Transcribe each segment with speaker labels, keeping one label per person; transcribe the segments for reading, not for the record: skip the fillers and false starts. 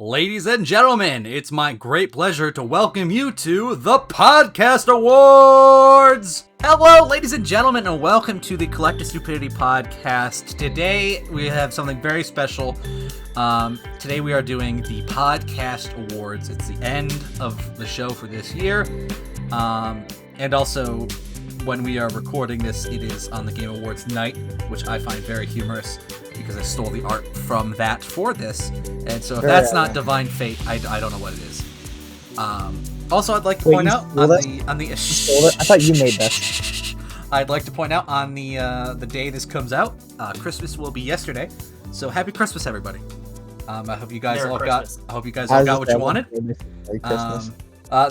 Speaker 1: Ladies and gentlemen, it's my great pleasure to welcome you to the Podcast Awards! Hello, ladies and gentlemen, and welcome to the Collective Stupidity podcast. Today, we have something very special. Today, we are doing the Podcast Awards. It's the end of the show for this year. And also, when we are recording this, it is on the Game Awards night, which I find very humorous because I stole the art from that for this. And so if that's not divine fate, I don't know what it is. Also, I'd like to point out on the
Speaker 2: I thought you made this.
Speaker 1: I'd like to point out on the day this comes out, Christmas will be yesterday. So happy Christmas, everybody. I hope you guys all got what you wanted.
Speaker 2: Merry Christmas.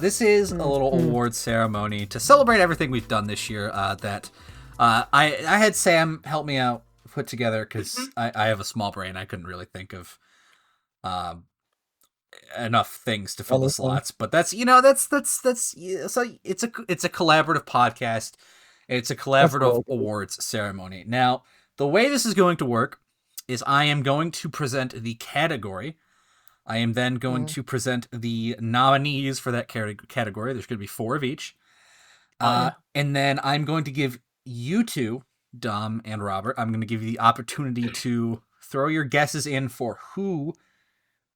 Speaker 1: This is a little award ceremony to celebrate everything we've done this year. That I had Sam help me out put together because I have a small brain. I couldn't really think of enough things to fill the slots. But that's so it's a collaborative podcast. It's a collaborative awards ceremony. Now, the way this is going to work is I am going to present the category. I am then going to present the nominees for that category. There's going to be 4 of each. And then I'm going to give you two, Dom and Robert, I'm going to give you the opportunity to throw your guesses in for who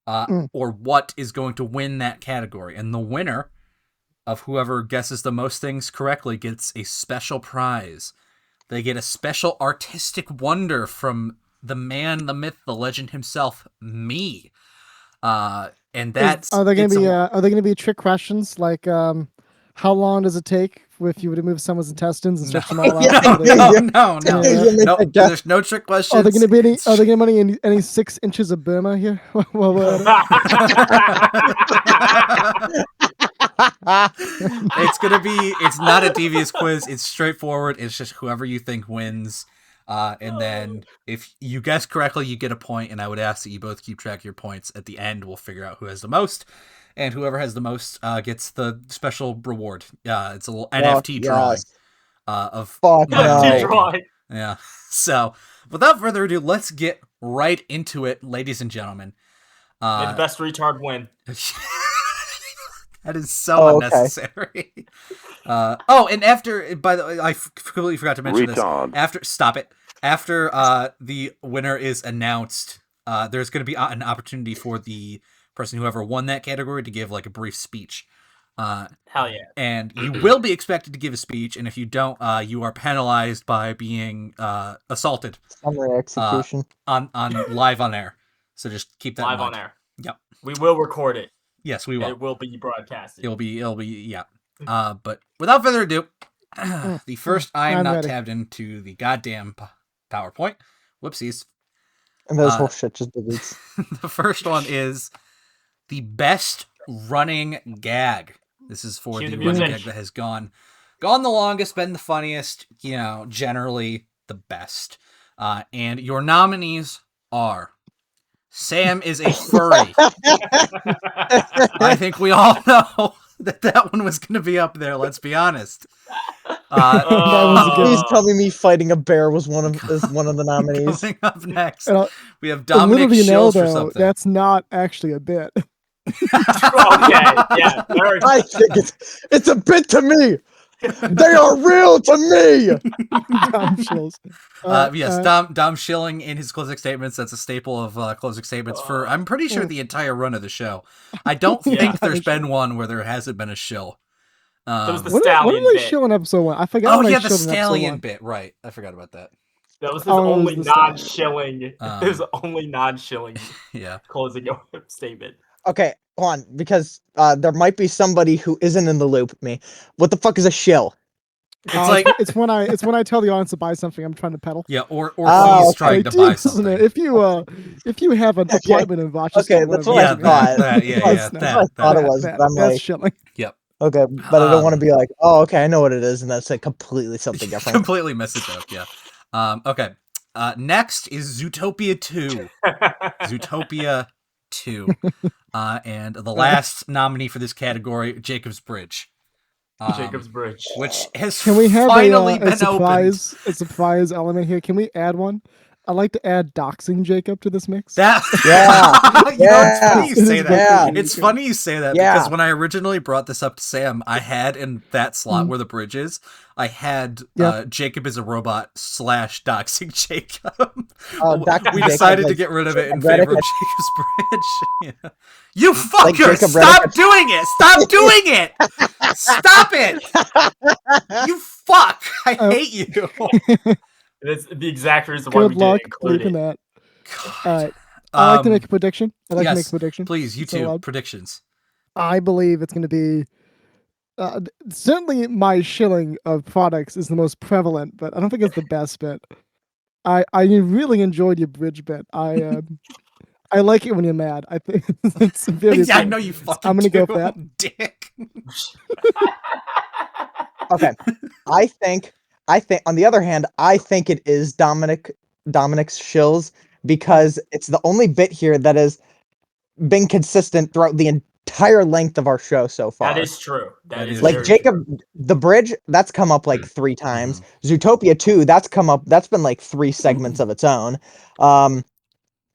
Speaker 1: or what is going to win that category. And the winner of whoever guesses the most things correctly gets a special prize. They get a special artistic wonder from the man, the myth, the legend himself, me. And that's
Speaker 3: are they going to be trick questions like how long does it take if you were to move someone's intestines and stretch them all out?
Speaker 1: No. There's no trick questions.
Speaker 3: Are there going to be any 6 inches of Burma here?
Speaker 1: It's not a devious quiz. It's straightforward. It's just whoever you think wins. And then if you guess correctly, you get a point, and I would ask that you both keep track of your points. At the end, we'll figure out who has the most, and whoever has the most
Speaker 2: gets
Speaker 1: the special reward. It's a little NFT drawing of
Speaker 2: NFT
Speaker 1: drawing. Yeah. So, without further ado, let's get right into it, ladies and gentlemen.
Speaker 4: May the best retard win.
Speaker 1: That is so unnecessary. And after, by the way, I completely forgot to mention this. After the winner is announced, there's going to be an opportunity for the person whoever won that category to give like a brief speech.
Speaker 4: Hell yeah! And
Speaker 1: you will be expected to give a speech, and if you don't, you are penalized by being assaulted.
Speaker 2: Summary execution
Speaker 1: on live on air. So just keep that in mind.
Speaker 4: On air.
Speaker 1: Yep.
Speaker 4: We will record it.
Speaker 1: Yes, we will.
Speaker 4: It will be broadcasted.
Speaker 1: It'll be yeah. But without further ado, the first I'm not ready. Tabbed into the goddamn PowerPoint. Whoopsies.
Speaker 2: And those whole shit just deletes.
Speaker 1: The first one is the best running gag. This is for the running gag that has gone the longest, been the funniest, generally the best. And your nominees are Sam is a furry. I think we all know that one was going to be up there. Let's be honest.
Speaker 2: Please tell me fighting a bear was one of the nominees.
Speaker 1: Coming up next, we have Dominic Shills for something.
Speaker 3: That's not actually a bit.
Speaker 4: Okay, yeah.
Speaker 2: I think it's a bit to me. They are real to me.
Speaker 3: Dom Shills.
Speaker 1: Dom Shilling in his closing statements. That's a staple of closing statements for, I'm pretty sure, the entire run of the show. I don't think there's been one where there hasn't been a shill.
Speaker 4: There was the stallion
Speaker 3: what did
Speaker 4: bit.
Speaker 3: I shill in episode 1? I forgot.
Speaker 1: The stallion bit. Right, I forgot about that.
Speaker 4: That was his only non-shilling. His only non-shilling.
Speaker 1: Yeah.
Speaker 4: Closing statement.
Speaker 2: Okay, hold on, because there might be somebody who isn't in the loop with me. What the fuck is a shill?
Speaker 3: It's when I tell the audience to buy something I'm trying to peddle.
Speaker 1: Yeah, or he's trying to buy something.
Speaker 3: If you have an appointment in Rochester,
Speaker 2: that's what I thought.
Speaker 1: That's
Speaker 2: what I thought it was. But I'm
Speaker 3: that's shilling.
Speaker 1: Yep.
Speaker 2: Okay, but I don't want to be like, oh, okay, I know what it is, and that's like completely something different.
Speaker 1: Completely mess it up. Yeah. Okay. Next is Zootopia 2. Zootopia 2. And the last nominee for this category, Jacob's Bridge.
Speaker 4: Jacob's Bridge.
Speaker 1: Which has
Speaker 3: Can we have
Speaker 1: finally
Speaker 3: a
Speaker 1: been opened.
Speaker 3: A surprise element here. Can we add one? I'd like to add doxing Jacob to this mix.
Speaker 1: That it's funny you say that. It's funny you say that because when I originally brought this up to Sam, I had in that slot where the bridge is, I had Jacob is a robot / doxing Jacob. We decided to get rid of it in favor of Jacob's bridge. Yeah. You fucker! Stop doing it! Stop doing it! Stop it! You fuck! I hate you.
Speaker 4: That's the exact reason why
Speaker 3: we didn't include it. That. All right. I'd like to make a prediction.
Speaker 1: Please, you two, predictions.
Speaker 3: I believe it's going to be... certainly my shilling of products is the most prevalent, but I don't think it's the best bit. I really enjoyed your bridge bit. I like it when you're mad. I think it's very
Speaker 1: I know you fucking
Speaker 3: I'm going to go for that.
Speaker 1: Dick.
Speaker 2: Okay. I think on the other hand, I think it is Dominic's shills because it's the only bit here that has been consistent throughout the entire length of our show so far.
Speaker 4: That is true. That is
Speaker 2: like Jacob, true. The bridge, that's come up like 3 times. Zootopia 2, that's been like 3 segments of its own.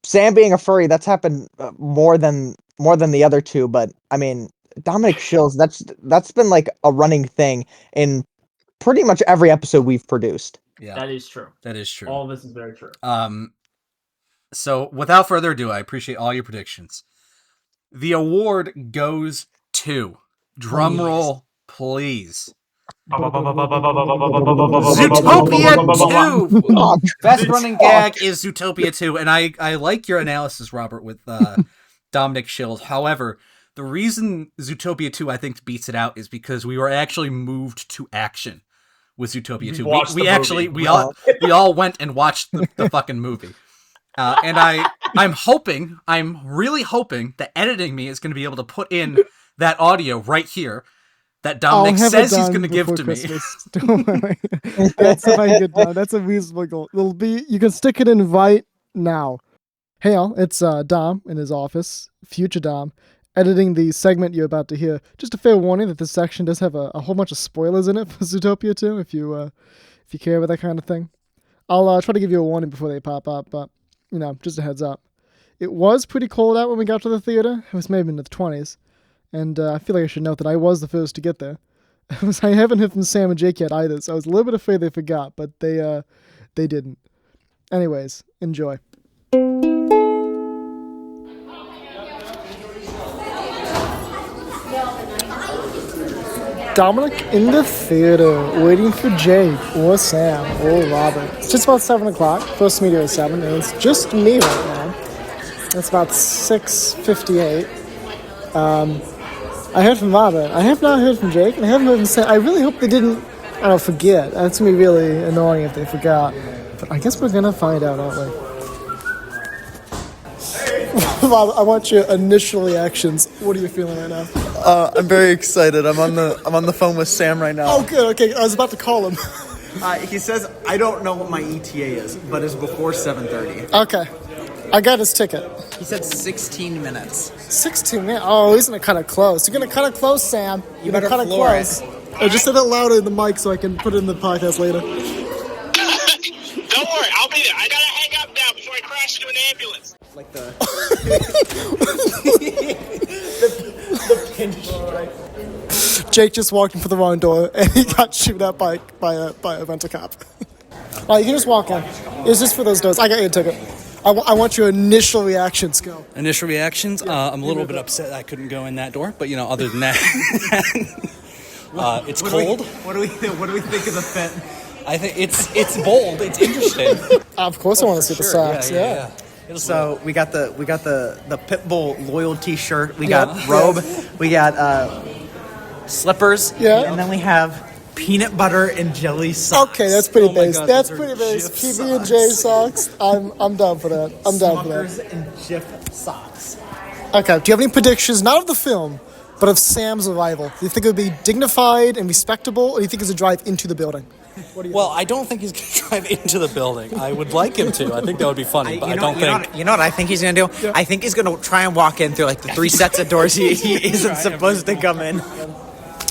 Speaker 2: Sam being a furry, that's happened more than the other 2, but I mean, Dominic shills, that's been like a running thing in pretty much every episode we've produced.
Speaker 1: Yeah.
Speaker 4: That is true. All of this is very true.
Speaker 1: So without further ado, I appreciate all your predictions. The award goes to, drum roll, please. Zootopia 2! Best running gag is Zootopia 2, and I like your analysis, Robert, with Dominic Shills. However, the reason Zootopia 2, I think, beats it out is because we were actually moved to action with Zootopia 2. We all went and watched the fucking movie. And I'm really hoping that editing me is going to be able to put in that audio right here that Dominic says he's going to give to
Speaker 3: Christmas. Me. Don't worry. That's if I get done. That's a reasonable goal. You can stick it in right now. Hey all, it's Dom in his office, future Dom, editing the segment you're about to hear. Just a fair warning that this section does have a whole bunch of spoilers in it for Zootopia 2, if you care about that kind of thing. I'll try to give you a warning before they pop up, but just a heads up. It was pretty cold out when we got to the theater. It was maybe in the 20s. And I feel like I should note that I was the first to get there. I haven't heard from Sam and Jake yet either, so I was a little bit afraid they forgot, but they didn't. Anyways, enjoy. Dominic in the theater, waiting for Jake or Sam or Robert. It's just about 7 o'clock. First meeting at 7, and it's just me right now. It's about 6:58. I heard from Robert. I have not heard from Jake, and I haven't heard from Sam. I really hope they didn't, forget. That's going to be really annoying if they forgot. But I guess we're going to find out, aren't we? Bob, I want your initial reactions. What are you feeling right now?
Speaker 5: I'm very excited. I'm on the phone with Sam right now.
Speaker 3: Oh, good. Okay, I was about to call him.
Speaker 5: He says I don't know what my ETA is, but it's before 7:30.
Speaker 3: Okay, I got his ticket.
Speaker 5: He said 16 minutes.
Speaker 3: 16 minutes? Oh, isn't it kind of close? You're gonna cut it close, Sam.
Speaker 5: You better cut it close.
Speaker 3: Oh, just say that louder in the mic so I can put it in the podcast later.
Speaker 6: Don't worry, I'll be there. I gotta hang up now before I crash into an ambulance.
Speaker 5: Like the
Speaker 3: Jake just walked in for the wrong door and he got shot up by a rental cop. You can just walk in. It's just for those doors. I got your ticket. I want your initial reactions. Go.
Speaker 7: Initial reactions? I'm a little bit upset I couldn't go in that door, but other than that, it's cold.
Speaker 5: What do we think of the fit?
Speaker 7: I think it's bold. It's interesting.
Speaker 3: Of course, I want to see the socks. Yeah.
Speaker 5: So we got the Pitbull loyalty shirt. We got robe. We got slippers.
Speaker 3: Yeah.
Speaker 5: And then we have peanut butter and jelly socks.
Speaker 3: Okay, that's pretty base. That's pretty base. PB&J socks. I'm down for that. I'm down for that.
Speaker 5: Smuckers and Jif socks.
Speaker 3: Okay. Do you have any predictions, not of the film, but of Sam's arrival? Do you think it would be dignified and respectable, or do you think it's a drive into the building?
Speaker 7: Well, I don't think he's going to drive into the building. I would like him to. I think that would be funny, but I don't think...
Speaker 5: You know what I think he's going to do? Yeah. I think he's going to try and walk in through, the 3 sets of doors he isn't supposed to come in.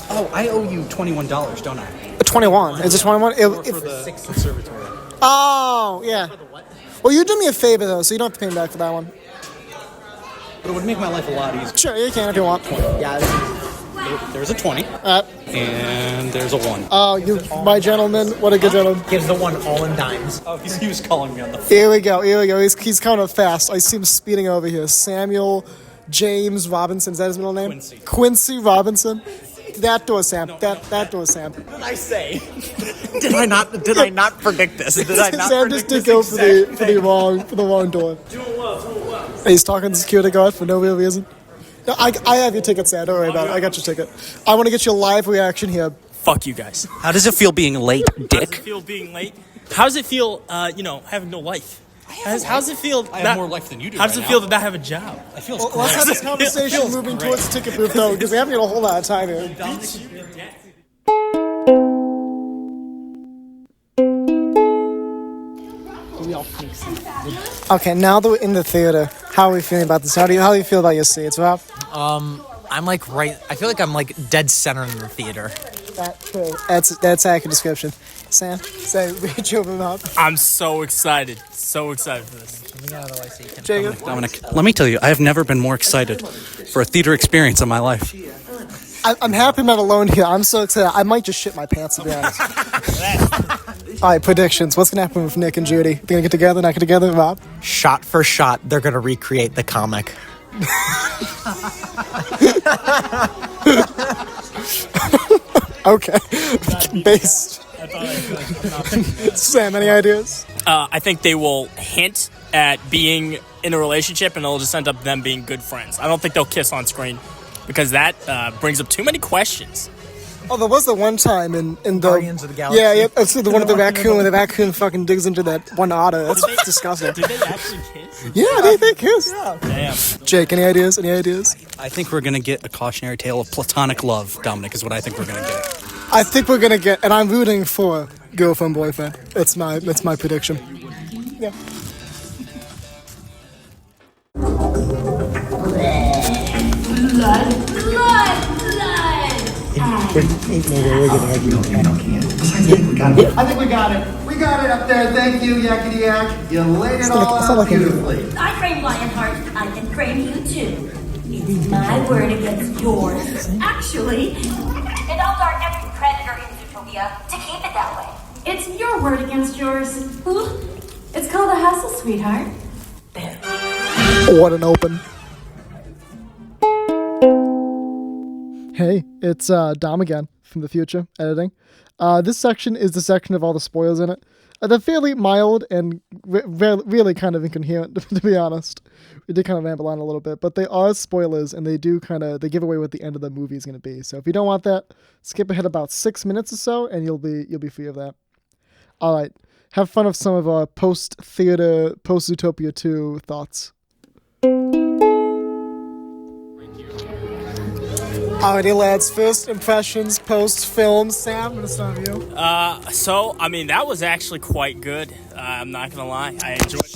Speaker 7: Oh, I owe you $21, don't I?
Speaker 3: 21. Is it 21?
Speaker 7: For the conservatory.
Speaker 3: Oh, yeah. Well, you do me a favor though, so you don't have to pay me back for that one.
Speaker 7: But it would make my life a lot easier.
Speaker 3: Sure, you can if you want.
Speaker 5: Yeah.
Speaker 7: There's a 20. And there's a 1.
Speaker 3: Oh, my gentleman. What a good gentleman.
Speaker 5: Gives the one all in dimes.
Speaker 7: Oh, he was calling me on the phone.
Speaker 3: Here we go. He's coming up fast. I see him speeding over here. Samuel James Robinson. Is that his middle name? Quincy Robinson. That door, Sam. That door, Sam.
Speaker 5: What did I say? Did I not predict this? Did I not
Speaker 3: Sam just did go for the wrong door. He's talking to the security guard for no real reason. No, I have your ticket, Sam. Don't worry about it. I got your ticket. I want to get your live reaction here.
Speaker 8: Fuck you guys.
Speaker 7: How does it feel being late, Dick?
Speaker 8: How does it feel being late? How does it feel, having no life? How does it feel?
Speaker 7: I have more life than you do.
Speaker 8: How does it feel to not have a job?
Speaker 7: It feels
Speaker 3: Well, let's have this conversation moving towards the ticket booth, though, because we haven't got a whole lot of time here. Okay, now that we're in the theater, how are we feeling about this? How do you feel about your seats, Rob?
Speaker 5: I'm like right. I feel like I'm like dead center in the theater.
Speaker 3: That's accurate description. Sam, say reach over, Rob.
Speaker 8: I'm so excited. So excited for this.
Speaker 3: Jacob?
Speaker 7: Dominic, let me tell you, I have never been more excited for a theater experience in my life.
Speaker 3: I'm happy I'm not alone here. I'm so excited. I might just shit my pants, to be honest. All right, predictions. What's going to happen with Nick and Judy? They're going to get together, not get together, Rob?
Speaker 5: Shot for shot, they're gonna recreate the comic.
Speaker 3: Okay. Based. Sam, any ideas?
Speaker 8: I think they will hint at being in a relationship and it'll just end up them being good friends. I don't think they'll kiss on screen because that brings up too many questions.
Speaker 3: Oh, there was the one time in the
Speaker 5: Guardians of the Galaxy.
Speaker 3: Yeah, that's the one with the raccoon when the raccoon fucking digs into that one otter. That's disgusting.
Speaker 8: Did they actually kiss?
Speaker 3: Yeah, they kiss. Yeah.
Speaker 8: Damn.
Speaker 3: Jake, any ideas?
Speaker 7: I think we're going to get a cautionary tale of platonic love, Dominic, is what I think we're going to get.
Speaker 3: I think we're gonna get, and I'm rooting for girlfriend boyfriend. That's my prediction. Yeah.
Speaker 9: I think we got it. We got it up there. Thank you, Yakety Yak. You laid it all out beautifully.
Speaker 10: I framed Lionheart. I can frame you too. It's my word against yours. Actually, and I'll guard every predator in Zootopia to keep it that way. It's your word against yours. It's called a hustle, sweetheart.
Speaker 3: What an open. Hey, it's Dom again from the future, editing. This section is the section of all the spoilers in it. They're fairly mild and really kind of incoherent, to be honest. We did kind of ramble on a little bit, but they are spoilers, and they give away what the end of the movie is going to be. So if you don't want that, skip ahead about 6 minutes or so, and you'll be free of that. All right, have fun with some of our post-theater, post-Zootopia 2 thoughts. Alrighty, lads. First impressions, post-film. Sam, I'm gonna start with you.
Speaker 8: That was actually quite good. I'm not gonna lie. I enjoyed it.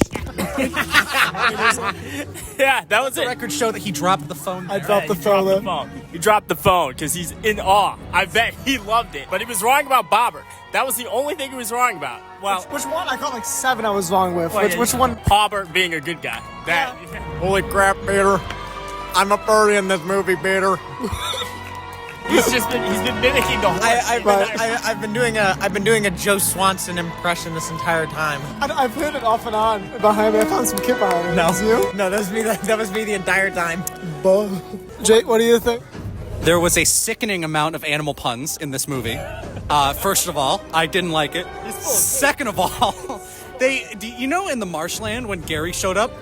Speaker 8: Yeah, that was it.
Speaker 7: The record show that he dropped the phone.
Speaker 8: I dropped the phone. He dropped the phone because he's in awe. I bet he loved it. But he was wrong about Bobber. That was the only thing he was wrong about. Well,
Speaker 3: which one? I got like 7 I was wrong with. Which one?
Speaker 8: Bobber being a good guy. That. Yeah.
Speaker 5: Holy crap, Peter. I'm a furry in this movie, Peter.
Speaker 8: He's been mimicking the whole.
Speaker 5: I've been doing a Joe Swanson impression this entire time.
Speaker 3: I've heard it off and on behind me. I found some kid behind me.
Speaker 5: No,
Speaker 3: was you?
Speaker 5: No, that was me the entire time.
Speaker 3: Jake, what do you think?
Speaker 7: There was a sickening amount of animal puns in this movie. First of all, I didn't like it. Second of all, in the marshland when Gary showed up,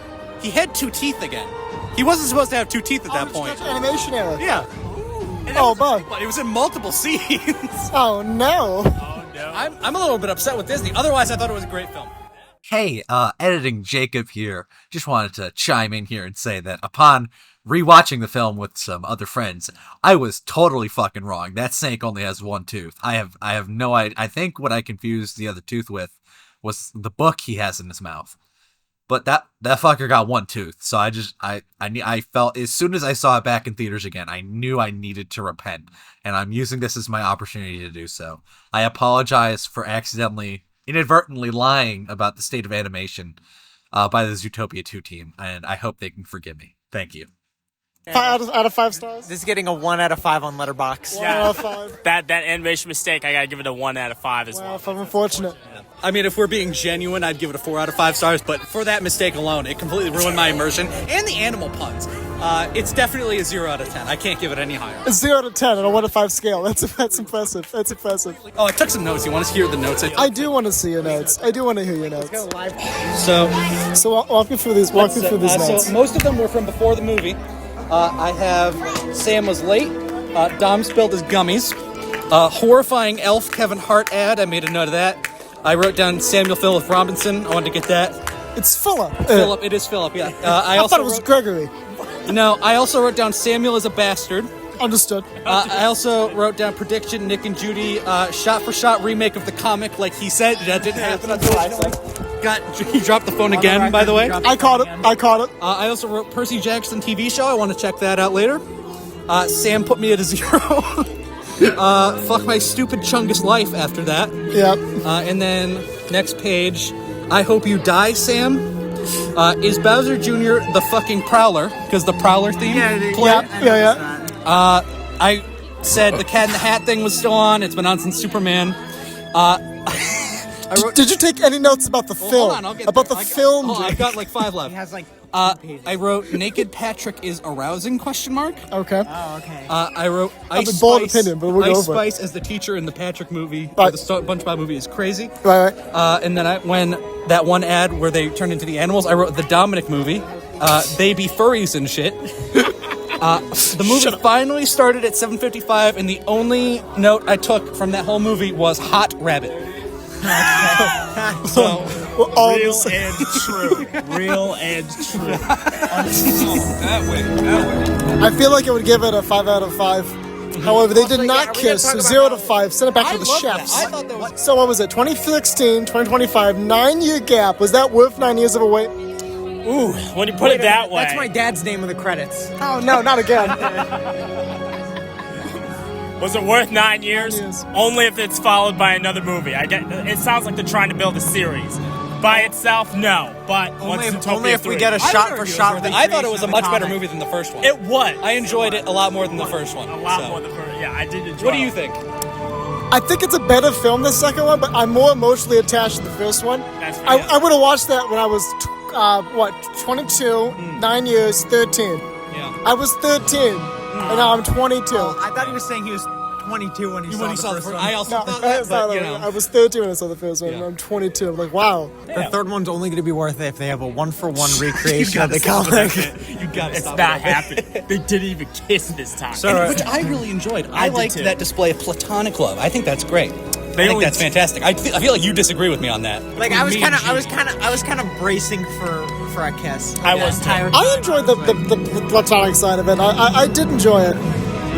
Speaker 7: he had 2 teeth again. He wasn't supposed to have 2 teeth at that point.
Speaker 3: Animation error.
Speaker 7: Yeah. But it was in multiple scenes.
Speaker 3: Oh no.
Speaker 7: I'm a little bit upset with Disney. Otherwise, I thought it was a great film.
Speaker 1: Hey, editing Jacob here. Just wanted to chime in here and say that upon rewatching the film with some other friends, I was totally fucking wrong. That snake only has 1 tooth. I have no idea. I think what I confused the other tooth with was the book he has in his mouth. But that fucker got 1 tooth, so I felt as soon as I saw it back in theaters again, I knew I needed to repent, and I'm using this as my opportunity to do so. I apologize for inadvertently lying about the state of animation by the Zootopia 2 team, and I hope they can forgive me. Thank you.
Speaker 3: 5 out of 5 stars.
Speaker 5: This is getting a 1 out of 5 on Letterboxd.
Speaker 3: 1 out of 5.
Speaker 8: That animation mistake, I gotta give it a 1 out of 5 as well.
Speaker 3: Wow, I'm unfortunate.
Speaker 7: I mean, if we're being genuine, I'd give it a 4 out of 5 stars, but for that mistake alone, it completely ruined my immersion. And the animal puns. It's definitely a 0 out of 10. I can't give it any higher.
Speaker 3: A 0 to 10 on a 1 to 5 scale. That's impressive. That's impressive.
Speaker 7: Oh, I took some notes. You want to hear the notes?
Speaker 3: I do want to see your notes. I do want to hear your notes.
Speaker 7: So
Speaker 3: walk me through these. Walk me through these notes.
Speaker 7: So most of them were from before the movie. I have Sam was late. Dom spilled his gummies. Horrifying elf Kevin Hart ad. I made a note of that. I wrote down Samuel Philip Robinson. I wanted to get that.
Speaker 3: It's Philip.
Speaker 7: Philip. It is Philip. Yeah.
Speaker 3: I thought it was Gregory.
Speaker 7: No, I also wrote down Samuel is a bastard.
Speaker 3: Understood.
Speaker 7: I also wrote down prediction Nick and Judy shot-for-shot remake of the comic, like he said. That didn't happen. He dropped the phone again, by the way.
Speaker 3: I caught it.
Speaker 7: I also wrote Percy Jackson TV show. I want to check that out later. Sam put me at a 0. Fuck my stupid Chungus life after that.
Speaker 3: Yep.
Speaker 7: And then next page, I hope you die, Sam. Is Bowser Jr. the fucking Prowler? Because the Prowler theme played.
Speaker 3: Yeah.
Speaker 7: I said the Cat in the Hat thing was still on. It's been on since Superman.
Speaker 3: Did you take any notes about the film?
Speaker 7: Hold on, I'll get
Speaker 3: about
Speaker 7: there.
Speaker 3: the film.
Speaker 7: I've got like 5 left.
Speaker 5: He has like
Speaker 7: I wrote Naked Patrick is arousing ?
Speaker 3: Okay.
Speaker 5: Oh, okay.
Speaker 7: I wrote Ice
Speaker 3: a bold
Speaker 7: Spice.
Speaker 3: opinion, but we'll go
Speaker 7: Ice
Speaker 3: over it.
Speaker 7: Spice as the teacher in the Patrick movie.
Speaker 3: Right.
Speaker 7: The SpongeBob movie is crazy.
Speaker 3: Right.
Speaker 7: And then when that one ad where they turned into the animals, I wrote the Dominic movie. They be furries and shit. The movie finally started at 7:55, and the only note I took from that whole movie was hot rabbit. So
Speaker 8: Real and true. Real and true.
Speaker 7: that way.
Speaker 3: I feel like I would give it a 5 out of 5. However, they did not kiss, so 0 to 5. Send it back to the chefs.
Speaker 7: I thought that was...
Speaker 3: So what was it? 2016, 2025, 9-year gap. Was that worth 9 years of a wait?
Speaker 8: Ooh, when you put it that way.
Speaker 5: That's my dad's name in the credits.
Speaker 3: Oh no, not again.
Speaker 8: Was it worth 9 years?
Speaker 3: 9 years.
Speaker 8: Only if it's followed by another movie. It sounds like they're trying to build a series. By itself, no. But
Speaker 5: Only
Speaker 8: Zootopia
Speaker 5: if we
Speaker 8: 3?
Speaker 5: get a shot-for-shot.
Speaker 7: I thought it was a much better movie than the first one.
Speaker 8: It was.
Speaker 7: I enjoyed it a lot more than the first one.
Speaker 8: A lot more than the first. Yeah, I did enjoy it.
Speaker 7: What do you think?
Speaker 3: I think it's a better film than the second one, but I'm more emotionally attached to the first one.
Speaker 8: That's fair.
Speaker 3: I would have watched that when I was 22, 9 years, 13.
Speaker 7: Yeah.
Speaker 3: I was 13, and now I'm 22.
Speaker 5: I thought he was saying he was 22 when he saw the first one.
Speaker 7: I also
Speaker 3: No,
Speaker 7: thought that, but you know.
Speaker 3: I was 13 when I saw the first one, and I'm 22. I'm like, wow.
Speaker 5: The third one's only going to be worth it if they have a one-for-one recreation of the comic.
Speaker 7: You gotta
Speaker 8: It's
Speaker 7: stop
Speaker 8: not
Speaker 7: it.
Speaker 8: happening. They didn't even kiss this time.
Speaker 7: Which I really enjoyed. I
Speaker 8: did
Speaker 7: liked
Speaker 8: too.
Speaker 7: that display of platonic love. I think that's great. I think
Speaker 8: only
Speaker 7: that's fantastic. I feel like you disagree with me on that.
Speaker 5: Like I was kind of bracing for a kiss.
Speaker 8: I was too.
Speaker 3: I enjoyed the platonic side of it. I did enjoy it.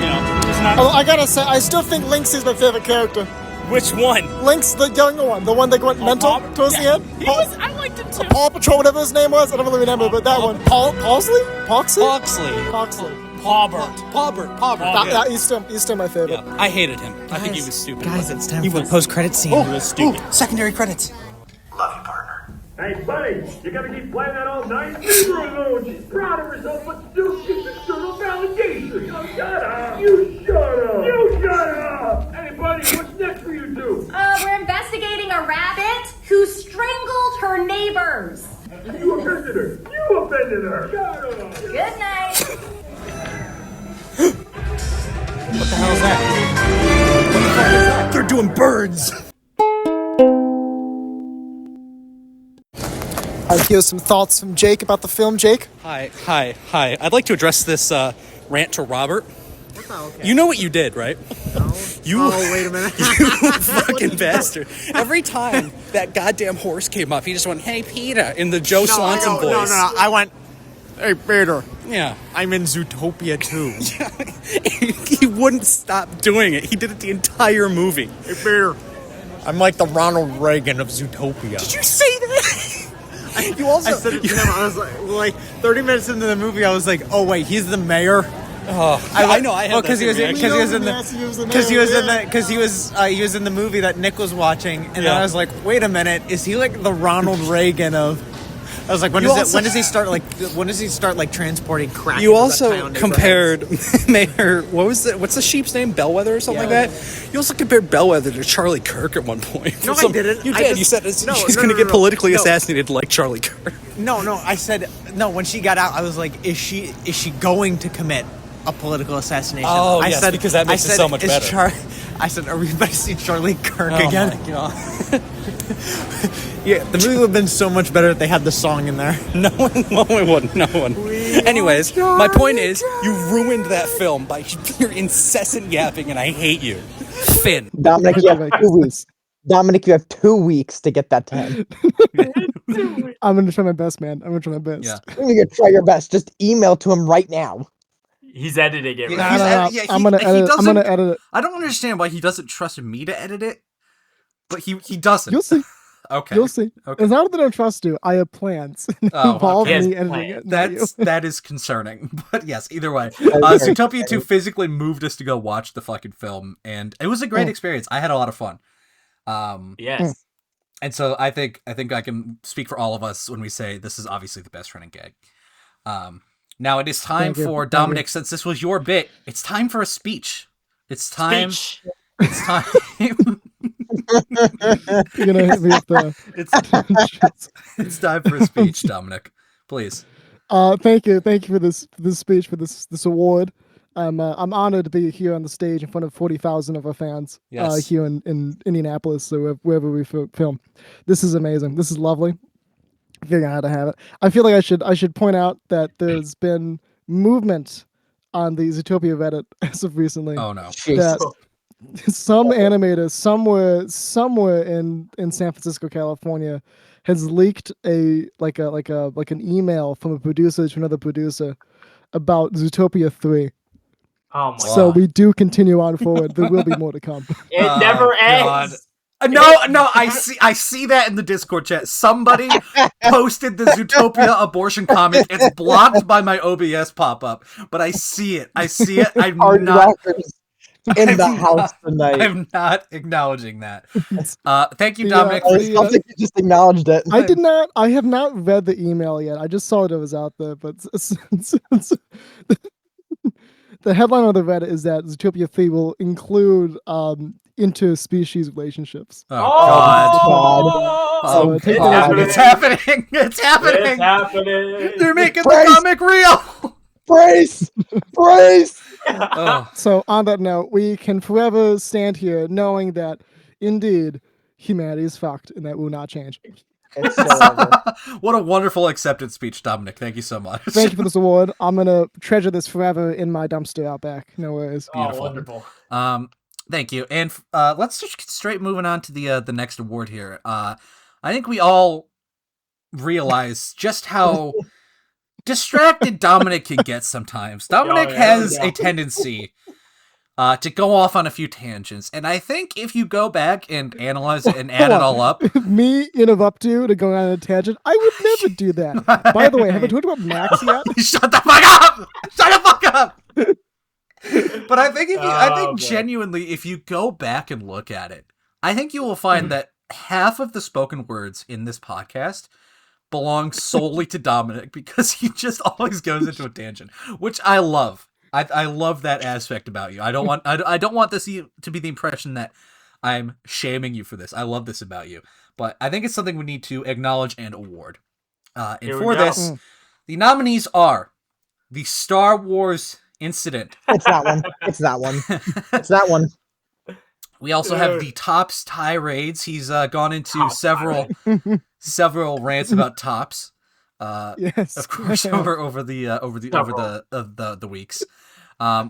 Speaker 8: It's not-
Speaker 3: I gotta say, I still think Lynx is my favorite character.
Speaker 8: Which one?
Speaker 3: Lynx, the younger one, the one that went mental towards the end.
Speaker 8: I liked him too.
Speaker 3: Paw Patrol, whatever his name was. I don't really remember, but that one. Pawsley?
Speaker 7: Poxley.
Speaker 8: Paubert.
Speaker 3: Yeah, he's still my favorite.
Speaker 7: Yeah, I hated him. I think he was stupid.
Speaker 5: Guys, it's time for the post-credit scene.
Speaker 7: He was stupid. Secondary credits.
Speaker 9: Love you, partner. Hey, buddy, you gonna keep playing that all night? Leave her alone. She's proud of herself, but still seeks external validation. You shut up. You shut up. You shut up. Hey, buddy, what's next for you two?
Speaker 10: We're investigating a rabbit who strangled her neighbors.
Speaker 9: You offended her. You offended her. Shut up.
Speaker 10: Good night.
Speaker 7: What the hell is that? They're doing birds.
Speaker 3: Here's some thoughts from Jake about the film. Jake?
Speaker 7: Hi. I'd like to address this rant to Robert. You know what you did, right?
Speaker 5: No. Wait a minute.
Speaker 7: You fucking bastard. Every time that goddamn horse came up, he just went, "Hey, Peter," in the Joe Swanson voice.
Speaker 5: No. I went, "Hey, Peter.
Speaker 7: Yeah.
Speaker 5: I'm in Zootopia too."
Speaker 7: He wouldn't stop doing it. He did it the entire movie.
Speaker 5: Hey, Peter. I'm like the Ronald Reagan of Zootopia.
Speaker 7: Did you say that?
Speaker 5: You also, I said it to him. I was like 30 minutes into the movie, I was like, "Oh wait, he's the mayor."
Speaker 7: Oh, I know. I had
Speaker 5: because he was in the movie that Nick was watching, and then I was like, "Wait a minute, is he like the Ronald Reagan of I was like, when does he start transporting crack?
Speaker 7: You also compared Mayor. What's the sheep's name? Bellwether or something like that. You also compared Bellwether to Charlie Kirk at one point.
Speaker 5: No, I didn't.
Speaker 7: You did. You said he's going to get politically assassinated like Charlie Kirk.
Speaker 5: No. I said no. When she got out, I was like, is she going to commit a political assassination?
Speaker 7: Oh, yes, because that makes it so much better.
Speaker 5: I said, are we about to see Charlie Kirk again?
Speaker 7: Oh, my God.
Speaker 5: Yeah, the movie would have been so much better if they had the song in there.
Speaker 7: No one would. No one. Anyways, my point is, you ruined that film by your incessant yapping, and I hate you. Finn.
Speaker 2: Dominic, you have 2 weeks. Dominic, you have 2 weeks to get that 10.
Speaker 3: I'm going to try my best, man. I'm going to try my best.
Speaker 1: Yeah.
Speaker 2: You're going to try your best. Just email to him right now.
Speaker 4: He's editing it.
Speaker 3: Right? I'm going to edit it.
Speaker 1: I don't understand why he doesn't trust me to edit it, but he doesn't.
Speaker 3: You'll see.
Speaker 1: Okay.
Speaker 3: You'll see.
Speaker 1: Okay.
Speaker 3: It's not that I don't trust you. I have plans. Involve me editing it.
Speaker 1: That is concerning. But yes, either way. Zootopia 2 physically moved us to go watch the fucking film, and it was a great experience. I had a lot of fun.
Speaker 4: Yes.
Speaker 1: And so I think I can speak for all of us when we say this is obviously the best running gag. Now it is time for Dominic, since this was your bit, it's time for a speech. It's time. It's time.
Speaker 3: You're gonna hit me with the.
Speaker 1: It's time for a speech, Dominic. Please.
Speaker 3: Thank you for this speech, for this award. I'm honored to be here on the stage in front of 40,000 of our fans.
Speaker 1: Yes.
Speaker 3: Here in Indianapolis, or wherever we film. This is amazing. This is lovely. Figuring out how to have it. I feel like I should point out that there's been movement on the Zootopia Reddit as of recently.
Speaker 1: Oh no!
Speaker 3: That some animator somewhere in San Francisco, California, has leaked an email from a producer to another producer about Zootopia 3.
Speaker 4: Oh my
Speaker 3: So
Speaker 4: God.
Speaker 3: we do continue on forward. There will be more to come.
Speaker 4: It never ends.
Speaker 1: No, I see that in the Discord chat. Somebody posted the Zootopia abortion comic. It's blocked by my OBS pop-up, but I see it. I'm not
Speaker 2: in the house tonight.
Speaker 1: I'm not acknowledging that. Thank you, Dominic.
Speaker 2: I don't think you just acknowledged it.
Speaker 3: I have not read the email yet. I just saw it was out there, but the headline on the Reddit is that Zootopia 3 will include interspecies relationships.
Speaker 1: Oh God!
Speaker 2: Oh,
Speaker 1: God. It's happening! It's happening!
Speaker 4: It's happening!
Speaker 1: They're making the comic real!
Speaker 2: Brace!
Speaker 3: So on that note, we can forever stand here knowing that indeed humanity is fucked and that will not change.
Speaker 1: What a wonderful acceptance speech, Dominic. Thank you so much.
Speaker 3: Thank you for this award. I'm gonna treasure this forever in my dumpster out back. No worries.
Speaker 1: Beautiful.
Speaker 4: Wonderful.
Speaker 1: Thank you. And let's just get straight moving on to the next award here. I think we all realize just how distracted Dominic can get sometimes. Dominic has a tendency to go off on a few tangents, and I think if you go back and analyze it and add it all up,
Speaker 3: me interrupt you to go on a tangent, I would never do that. By the way, have I talked about Max yet?
Speaker 1: Shut the fuck up! Shut the fuck up! But I think genuinely, if you go back and look at it, I think you will find that half of the spoken words in this podcast belong solely to Dominic, because he just always goes into a tangent, which I love. I love that aspect about you. I don't want this to be the impression that I'm shaming you for this. I love this about you, but I think it's something we need to acknowledge and award. And for this, the nominees are the Star Wars incident.
Speaker 2: It's that one.
Speaker 1: We also have the Topps tirades. He's gone into several rants about Topps.
Speaker 3: Yes,
Speaker 1: of course, over the weeks.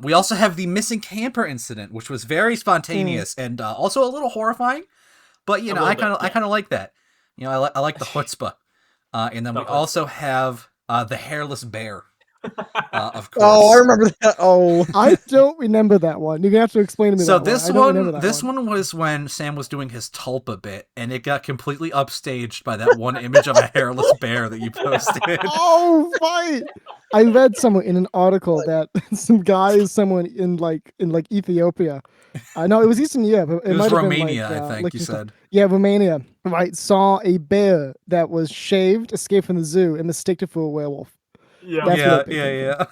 Speaker 1: We also have the missing camper incident, which was very spontaneous and also a little horrifying. But I kind of like that. I like the chutzpah. And then we also have the hairless bear. Of course.
Speaker 2: Oh, I remember that. Oh,
Speaker 3: I don't remember that one. You're gonna have to explain to me.
Speaker 1: So
Speaker 3: that
Speaker 1: this
Speaker 3: one. I don't remember that
Speaker 1: this one was when Sam was doing his tulpa bit, and it got completely upstaged by that one image of a hairless bear that you posted.
Speaker 3: Oh, right. I read somewhere in an article that some guy, someone in Ethiopia. No, it was Eastern Europe.
Speaker 1: It
Speaker 3: might
Speaker 1: was
Speaker 3: have
Speaker 1: Romania,
Speaker 3: been
Speaker 1: I think you said.
Speaker 3: Yeah, Romania. Right, saw a bear that was shaved, escaped from the zoo, and mistaken for a werewolf.
Speaker 4: Yeah.
Speaker 3: That's
Speaker 1: yeah,
Speaker 3: what I
Speaker 1: yeah.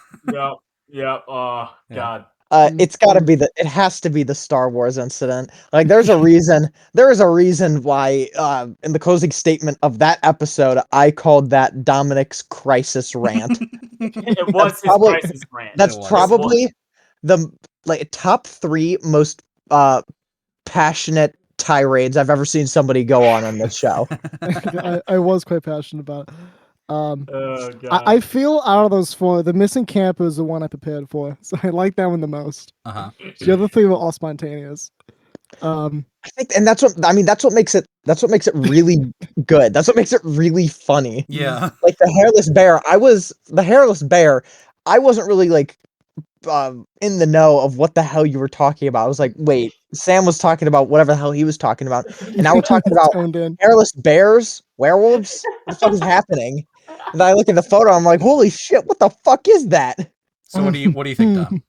Speaker 4: Yep. Oh,
Speaker 1: Yeah.
Speaker 4: God.
Speaker 2: it's gotta be it has to be the Star Wars incident. Like, there is a reason why, in the closing statement of that episode, I called that Dominic's crisis rant.
Speaker 4: It was his crisis rant.
Speaker 2: That's probably the top 3 most passionate tirades I've ever seen somebody go on this show.
Speaker 3: I was quite passionate about it.
Speaker 4: Oh, God.
Speaker 3: I feel out of those 4, the missing camper is the one I prepared for, so I like that one the most. The other 3 were all spontaneous.
Speaker 2: I think, and that's what makes it really good. That's what makes it really funny.
Speaker 1: Yeah.
Speaker 2: Like the hairless bear. I wasn't really in the know of what the hell you were talking about. I was like, wait, Sam was talking about whatever the hell he was talking about, and now we're talking about hairless bears, werewolves. What the fuck is happening? And then I look at the photo, I'm like, holy shit, what the fuck is that?
Speaker 1: So what do you think, Dom?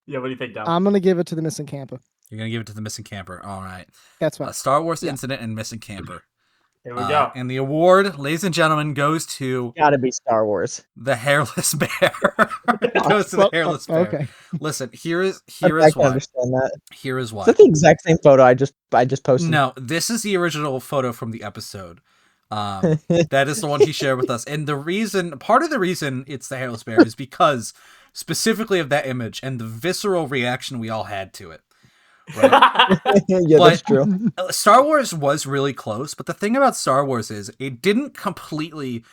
Speaker 4: Yeah, what do you think, Dom?
Speaker 3: I'm gonna give it to the missing camper.
Speaker 1: You're gonna give it to the missing camper. All right.
Speaker 3: That's right.
Speaker 1: Star Wars incident and missing camper.
Speaker 4: Here we go.
Speaker 1: And the award, ladies and gentlemen, goes to
Speaker 2: Gotta be Star Wars.
Speaker 1: The hairless bear. It goes to the hairless bear.
Speaker 3: Okay.
Speaker 1: Listen, here is
Speaker 2: I
Speaker 1: why.
Speaker 2: can understand that.
Speaker 1: Here is why.
Speaker 2: Is that the exact same photo I just posted?
Speaker 1: No, this is the original photo from the episode. That is the one he shared with us. And part of the reason it's the hairless bear is because specifically of that image and the visceral reaction we all had to it. Right?
Speaker 2: Yeah, that's true.
Speaker 1: Star Wars was really close, but the thing about Star Wars is it didn't completely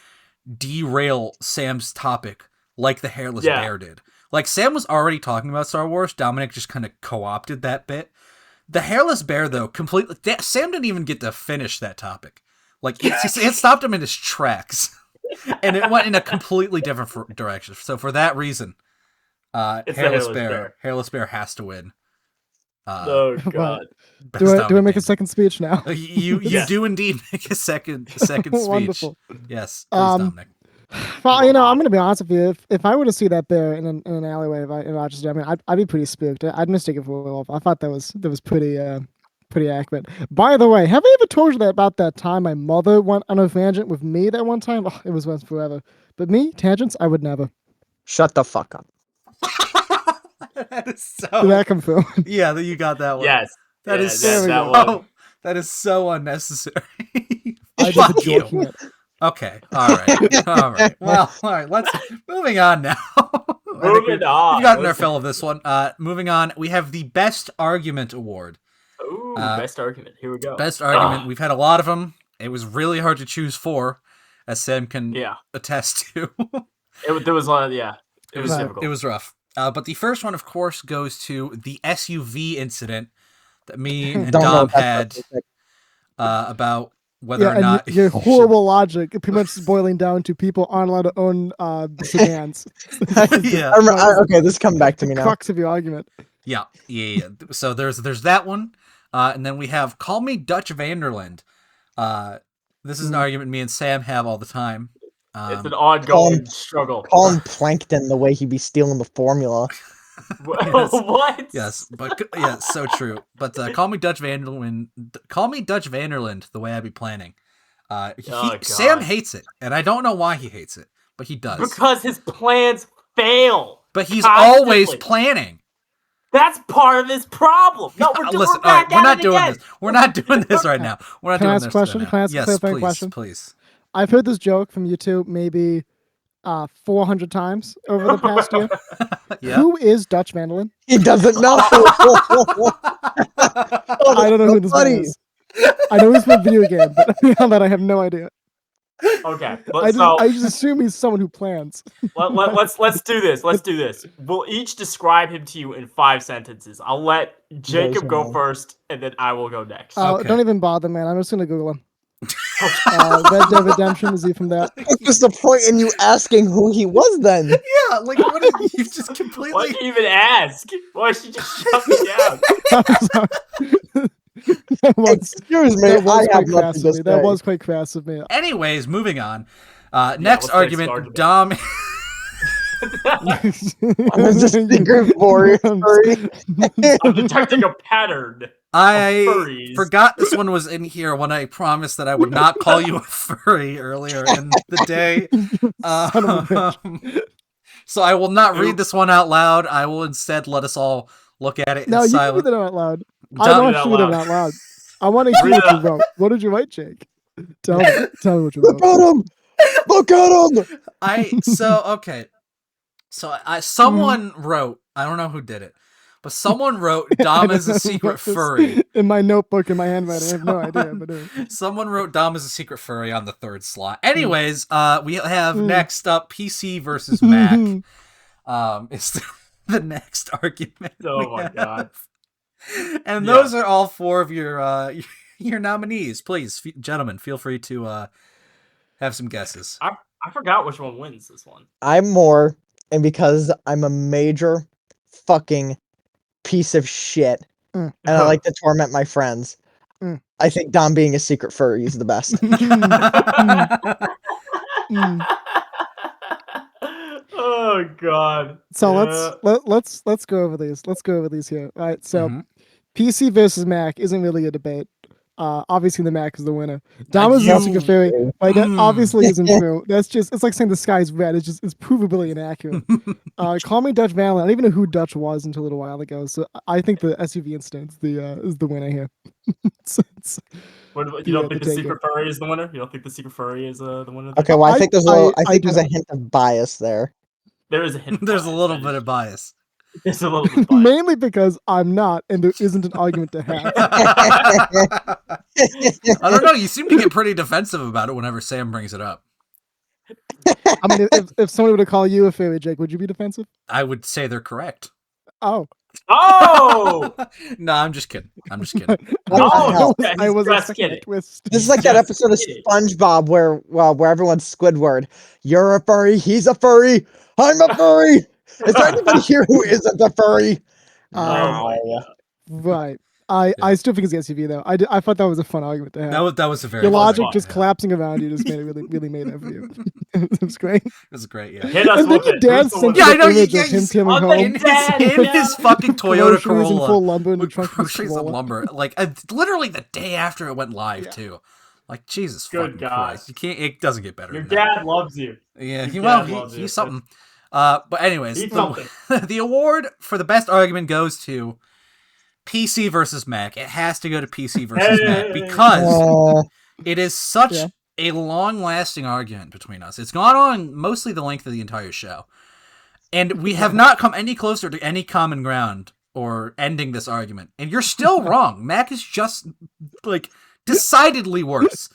Speaker 1: derail Sam's topic like the hairless bear did. Like, Sam was already talking about Star Wars. Dominic just kind of co-opted that bit. The hairless bear, though, completely... Sam didn't even get to finish that topic. Like, it stopped him in his tracks. And it went in a completely different direction. So for that reason, hairless bear has to win.
Speaker 4: Oh, God.
Speaker 3: Do I make a second speech now?
Speaker 1: You do indeed make a second speech.
Speaker 3: Wonderful.
Speaker 1: Yes, please, Dominic.
Speaker 3: Well, I'm gonna be honest with you. If I were to see that bear in an alleyway in Rochester, I mean, I'd be pretty spooked. I'd mistake it for a wolf. I thought that was pretty accurate. By the way, have I ever told you about that time my mother went on a tangent with me that one time? Oh, it was once forever. But me, tangents, I would never.
Speaker 2: Shut the fuck up.
Speaker 1: That is so...
Speaker 3: Did that come through?
Speaker 1: Yeah, you got that one.
Speaker 4: Yes.
Speaker 1: That is so unnecessary.
Speaker 3: I just joking it.
Speaker 1: Okay. All right. Well, all right. Moving on now.
Speaker 4: Moving on.
Speaker 1: We've gotten our fill of this one. Moving on. We have the Best Argument Award.
Speaker 4: Ooh, Best Argument. Here we go.
Speaker 1: Best Argument. We've had a lot of them. It was really hard to choose 4, as Sam can attest to.
Speaker 4: There was a lot of, it was difficult.
Speaker 1: It was rough. But the first one, of course, goes to the SUV incident that me and Dom had about whether or not...
Speaker 3: Your horrible logic pretty much is boiling down to people aren't allowed to own sedans.
Speaker 1: Yeah.
Speaker 2: Okay, this is coming back to me now.
Speaker 3: Crux of your argument.
Speaker 1: Yeah. So there's that one. And then we have Call Me Dutch Vanderland. This is an argument me and Sam have all the time.
Speaker 4: It's an ongoing struggle.
Speaker 2: Call him Plankton the way he'd be stealing the formula.
Speaker 1: Yes.
Speaker 4: What?
Speaker 1: Yes, but so true. But Call Me Dutch Vanderland. Call Me Dutch Vanderland the way I be planning. Sam hates it, and I don't know why he hates it, but he does.
Speaker 4: Because his plans fail.
Speaker 1: But he's always planning.
Speaker 4: That's part of his problem. No, we're
Speaker 1: not doing this. We're not doing this right now. We're not
Speaker 3: Can
Speaker 1: doing
Speaker 3: I ask
Speaker 1: this.
Speaker 3: a question? Can I ask a clarifying question?
Speaker 1: Please.
Speaker 3: I've heard this joke from you two maybe 400 times over the past year.
Speaker 1: Yeah.
Speaker 3: Who is Dutch Vanderland?
Speaker 2: He doesn't know.
Speaker 3: I don't know who this man is. I know he's from a video game, but beyond that, I have no idea.
Speaker 4: Okay,
Speaker 3: I just assume he's someone who plans.
Speaker 4: Let's do this. Let's do this. We'll each describe him to you in 5 sentences. I'll let Jacob go first, and then I will go next.
Speaker 3: Don't even bother, man. I'm just gonna Google him. Red Dead Redemption, is he from that?
Speaker 2: What's the point in you asking who he was then?
Speaker 1: Yeah, like what did you just completely?
Speaker 4: Why did you even ask? Why should you just shut me down?
Speaker 2: Excuse me,
Speaker 3: that was
Speaker 2: I have
Speaker 3: quite
Speaker 2: nothing
Speaker 3: crass
Speaker 2: to
Speaker 3: of me. That
Speaker 2: say.
Speaker 3: was quite crass of me.
Speaker 1: Anyways, moving on. Next
Speaker 4: what's the
Speaker 1: argument,
Speaker 4: next argument?
Speaker 1: Dom.
Speaker 2: I'm a secret warrior.
Speaker 4: I'm detecting a pattern.
Speaker 1: I
Speaker 4: furries.
Speaker 1: forgot this one was in here when I promised that I would not call you a furry earlier in the day.
Speaker 3: Son of a bitch.
Speaker 1: So I will not read this one out loud. I will instead let us all look at it
Speaker 3: No,
Speaker 1: in
Speaker 3: you
Speaker 1: silence.
Speaker 3: can read it out loud.
Speaker 1: Dom-
Speaker 3: I want you to read it out loud. I want to hear what you wrote. What did you write, Jake? Tell me what you wrote.
Speaker 2: Look at him! Look at him!
Speaker 1: Someone wrote, I don't know who did it, but someone wrote Dom is a secret furry.
Speaker 3: In my notebook, in my handwriting. I have no idea. But
Speaker 1: Someone wrote Dom is a secret furry on the third slot. Anyways, we have next up PC versus Mac. It's the next argument.
Speaker 4: Oh my god.
Speaker 1: And those are all four of your nominees. Please, gentlemen, feel free to have some guesses.
Speaker 4: I forgot which one wins this one.
Speaker 2: I'm more, and because I'm a major fucking piece of shit, and I like to torment my friends, I think Dom being a secret furry is the best.
Speaker 4: Oh god.
Speaker 3: So let's go over these. Let's go over these here. All right. So PC versus Mac isn't really a debate. Obviously the Mac is the winner. Dom is a secret fairy. Like that obviously isn't true. That's just, it's like saying the sky's red. It's provably inaccurate. Call me Dutch Valen. I don't even know who Dutch was until a little while ago. So I think the SUV incident is the winner here.
Speaker 4: You don't think the secret furry is the winner? You don't think the secret furry is the winner?
Speaker 2: Okay, well I think there's a hint of bias there.
Speaker 4: There is a hint.
Speaker 1: There's a little bit of bias.
Speaker 4: There's a little bit of bias.
Speaker 3: Mainly because I'm not, and there isn't an argument to have.
Speaker 1: I don't know. You seem to get pretty defensive about it whenever Sam brings it up.
Speaker 3: I mean, if someone were to call you a fairy, Jake, would you be defensive?
Speaker 1: I would say they're correct.
Speaker 3: Oh.
Speaker 4: Oh!
Speaker 1: No, I'm just kidding.
Speaker 3: I was expecting a twist.
Speaker 2: This is like that episode of SpongeBob where everyone's Squidward. You're a furry, he's a furry, I'm a furry. Is there anybody here who isn't a furry?
Speaker 3: Right. I still think it's the SUV though. I thought that was a fun argument to have.
Speaker 1: That was a very
Speaker 3: your logic
Speaker 1: fun,
Speaker 3: just collapsing around you just made it really made it for you. It was great. It
Speaker 1: was great, yeah.
Speaker 4: Hit us
Speaker 3: and then
Speaker 4: with
Speaker 3: your
Speaker 4: it.
Speaker 3: dad sent
Speaker 1: I know.
Speaker 3: image of him coming home
Speaker 1: in his fucking Toyota Corolla
Speaker 3: and full lumber and
Speaker 1: with
Speaker 3: trunk
Speaker 1: groceries and lumber. Like literally the day after it went live too. Like Jesus fucking Christ, you can't. It doesn't get better.
Speaker 4: Your
Speaker 1: than
Speaker 4: dad
Speaker 1: that.
Speaker 4: loves you.
Speaker 1: Yeah,
Speaker 4: Your
Speaker 1: he's something. But anyways,
Speaker 4: He's something.
Speaker 1: The award for the best argument goes to PC versus Mac. It has to go to PC versus Mac because it is such a long-lasting argument between us. It's gone on mostly the length of the entire show, and we have not come any closer to any common ground or ending this argument. And you're still wrong. Mac is just like decidedly worse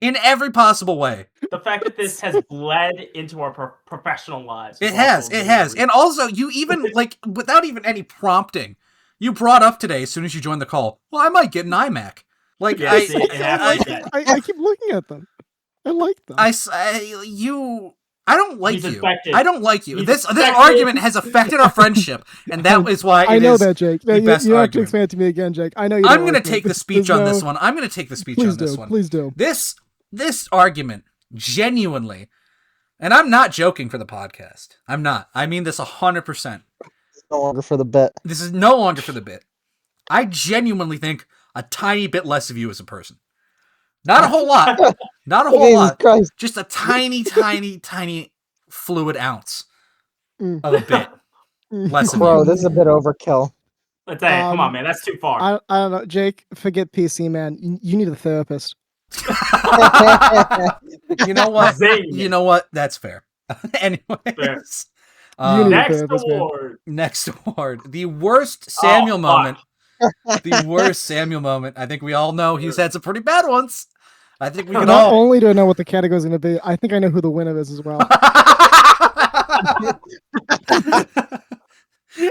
Speaker 1: in every possible way.
Speaker 4: The fact that this has bled into our professional lives.
Speaker 1: It has. And also, you even, like, without even any prompting, you brought up today, as soon as you joined the call, well, I might get an iMac. Like,
Speaker 3: I keep looking at them. I like them.
Speaker 1: I don't like you.
Speaker 4: Infected.
Speaker 1: I don't like you.
Speaker 4: He's
Speaker 1: This
Speaker 4: infected.
Speaker 1: argument has affected our friendship, and that is why
Speaker 3: I know that, Jake.
Speaker 1: the best
Speaker 3: you have to
Speaker 1: argument.
Speaker 3: explain it to me again, Jake. I know you.
Speaker 1: I'm going to take the speech on this one. I'm going to take the speech on this one.
Speaker 3: Please do.
Speaker 1: This argument, genuinely, and I'm not joking for the podcast. I'm not. I mean this 100%.
Speaker 2: No longer for the bit.
Speaker 1: This is no longer for the bit. I genuinely think a tiny bit less of you as a person. Not a whole lot. Not a whole lot.
Speaker 2: Christ.
Speaker 1: Just a tiny, tiny, tiny fluid ounce of a bit. Less of
Speaker 2: Bro,
Speaker 1: you.
Speaker 2: this is a bit overkill.
Speaker 4: Let's say, come on, man. That's too far.
Speaker 3: I don't know, Jake. Forget PC, man. You need a therapist.
Speaker 1: You know what?
Speaker 4: Zing.
Speaker 1: You know what? That's fair. Anyways. Next award. The worst Samuel moment. The worst Samuel moment. I think we all know he's had some pretty bad ones. I think we can
Speaker 3: Not
Speaker 1: all.
Speaker 3: only do I know what the category is going to be, I think I know who the winner is as well.